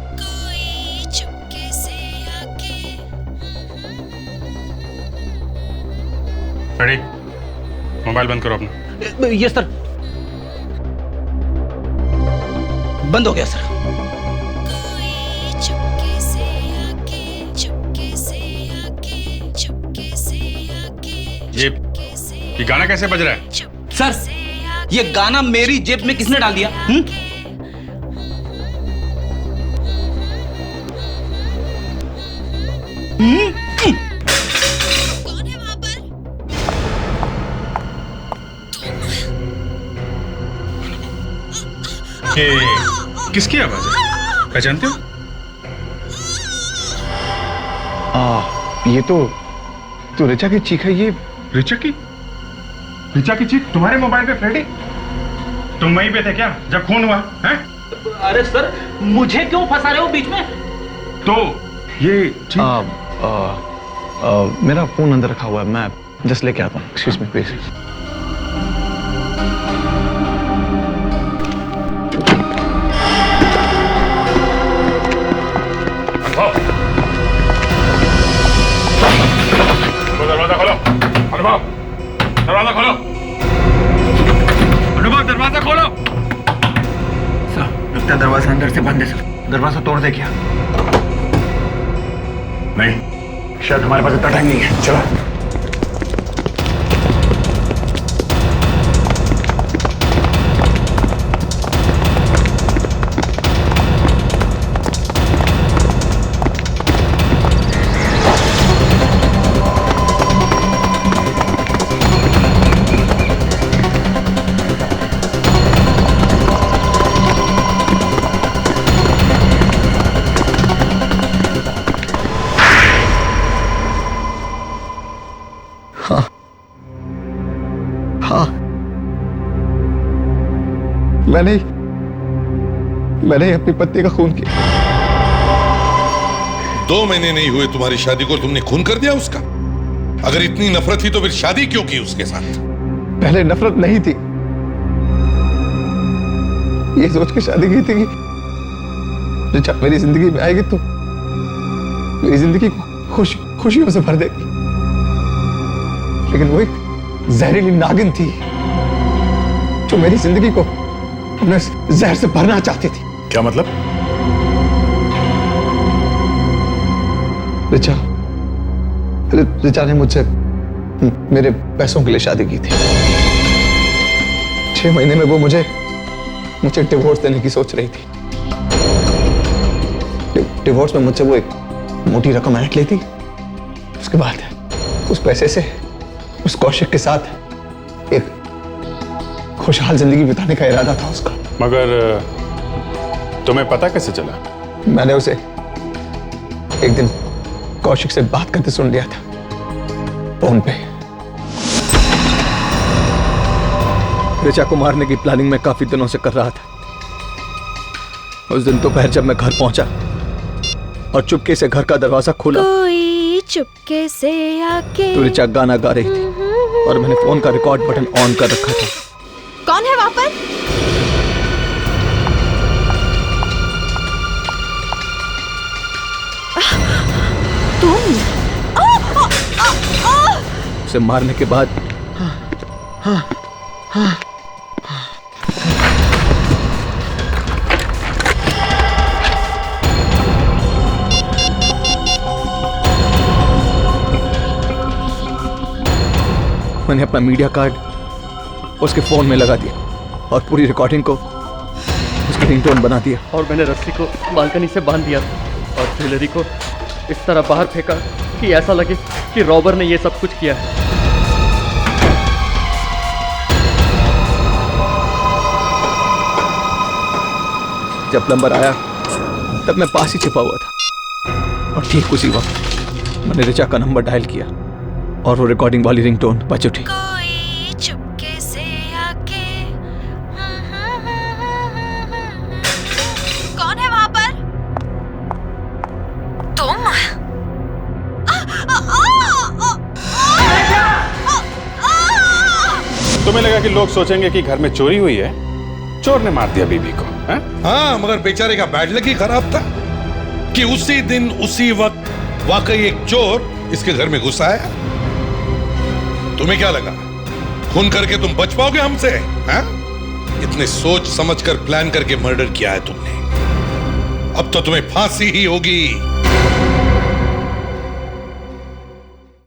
रेडी, मोबाइल बंद करो अपना। ये सर बंद हो गया सर। ये गाना कैसे बज रहा है? सर ये गाना मेरी जेब में किसने डाल दिया? ये किसकी आवाज है? पहचानते हो? ये तो ऋचा की चीख है। ये ऋचा की चीख तुम्हारे मोबाइल पे फ्रेडी? तुम वहीं पे थे क्या जब खून हुआ है? अरे सर मुझे क्यों फंसा रहे हो बीच में? तो ये मेरा फोन अंदर रखा हुआ है, मैं जस्ट लेके आता हूँ। Excuse me please. दरवाजा खोलो। अनुभव दरवाजा खोलो। अनुभव दरवाजा खोलो। सर लगता है दरवाजा अंदर से बंद है सर। दरवाजा तोड़ दे क्या? नहीं, शायद हमारे पास इतना टाइम नहीं है। चलो। मैंने अपनी पत्नी का खून किया। 2 महीने नहीं हुए तुम्हारी शादी को, तुमने खून कर दिया उसका। अगर इतनी नफरत थी तो फिर शादी क्यों की उसके साथ? पहले नफरत नहीं थी, ये सोच के शादी की थी कि ऋचा मेरी जिंदगी में आएगी तो मेरी जिंदगी को खुशियों से भर देगी। लेकिन वो एक जहरीली नागिन थी जो मेरी जिंदगी को अपने जहर से भरना चाहती थी। क्या मतलब? ऋचा ने मुझसे मेरे पैसों के लिए शादी की थी। 6 महीने में वो मुझे डिवोर्स देने की सोच रही थी। डिवोर्स में मुझसे वो एक मोटी रकम ऐंठ लेती, उसके बाद उस पैसे से उस कौशिक के साथ एक खुशहाल जिंदगी बिताने का इरादा था उसका। मगर तुम्हें पता कैसे चला? मैंने उसे एक दिन कौशिक से बात करते सुन लिया था फोन पे। ऋचा को मारने की प्लानिंग मैं काफी दिनों से कर रहा था। उस दिन दोपहर जब मैं घर पहुंचा और चुपके से घर का दरवाजा खोला, कोई चुपके से आके तो ऋचा गाना गा रही थी और मैंने फोन का रिकॉर्ड बटन ऑन कर रखा था। कौन है वहां पर? तुम? उसे मारने के बाद मैंने अपना मीडिया कार्ड उसके फोन में लगा दिया और पूरी रिकॉर्डिंग को उसकी रिंगटोन बना दिया। और मैंने रस्सी को बालकनी से बांध दिया और ज्वेलरी को इस तरह बाहर फेंका कि ऐसा लगे कि रॉबर ने ये सब कुछ किया है। जब नंबर आया तब मैं पास ही छिपा हुआ था और ठीक उसी वक्त मैंने ऋचा का नंबर डायल किया और वो रिकॉर्डिंग वाली रिंगटोन बज उठी। चुपके से आके कौन है वहां पर? तुम? तुम्हें लगा कि लोग सोचेंगे कि घर में चोरी हुई है, चोर ने मार दिया बीबी को? हाँ, मगर बेचारे का बैड लक ही खराब था कि उसी दिन उसी वक्त वाकई एक चोर इसके घर में घुसा आया। तुम्हें क्या लगा खून करके तुम बच पाओगे हमसे? हैं? इतने सोच समझकर प्लान करके मर्डर किया है तुमने। अब तो तुम्हें फांसी ही होगी।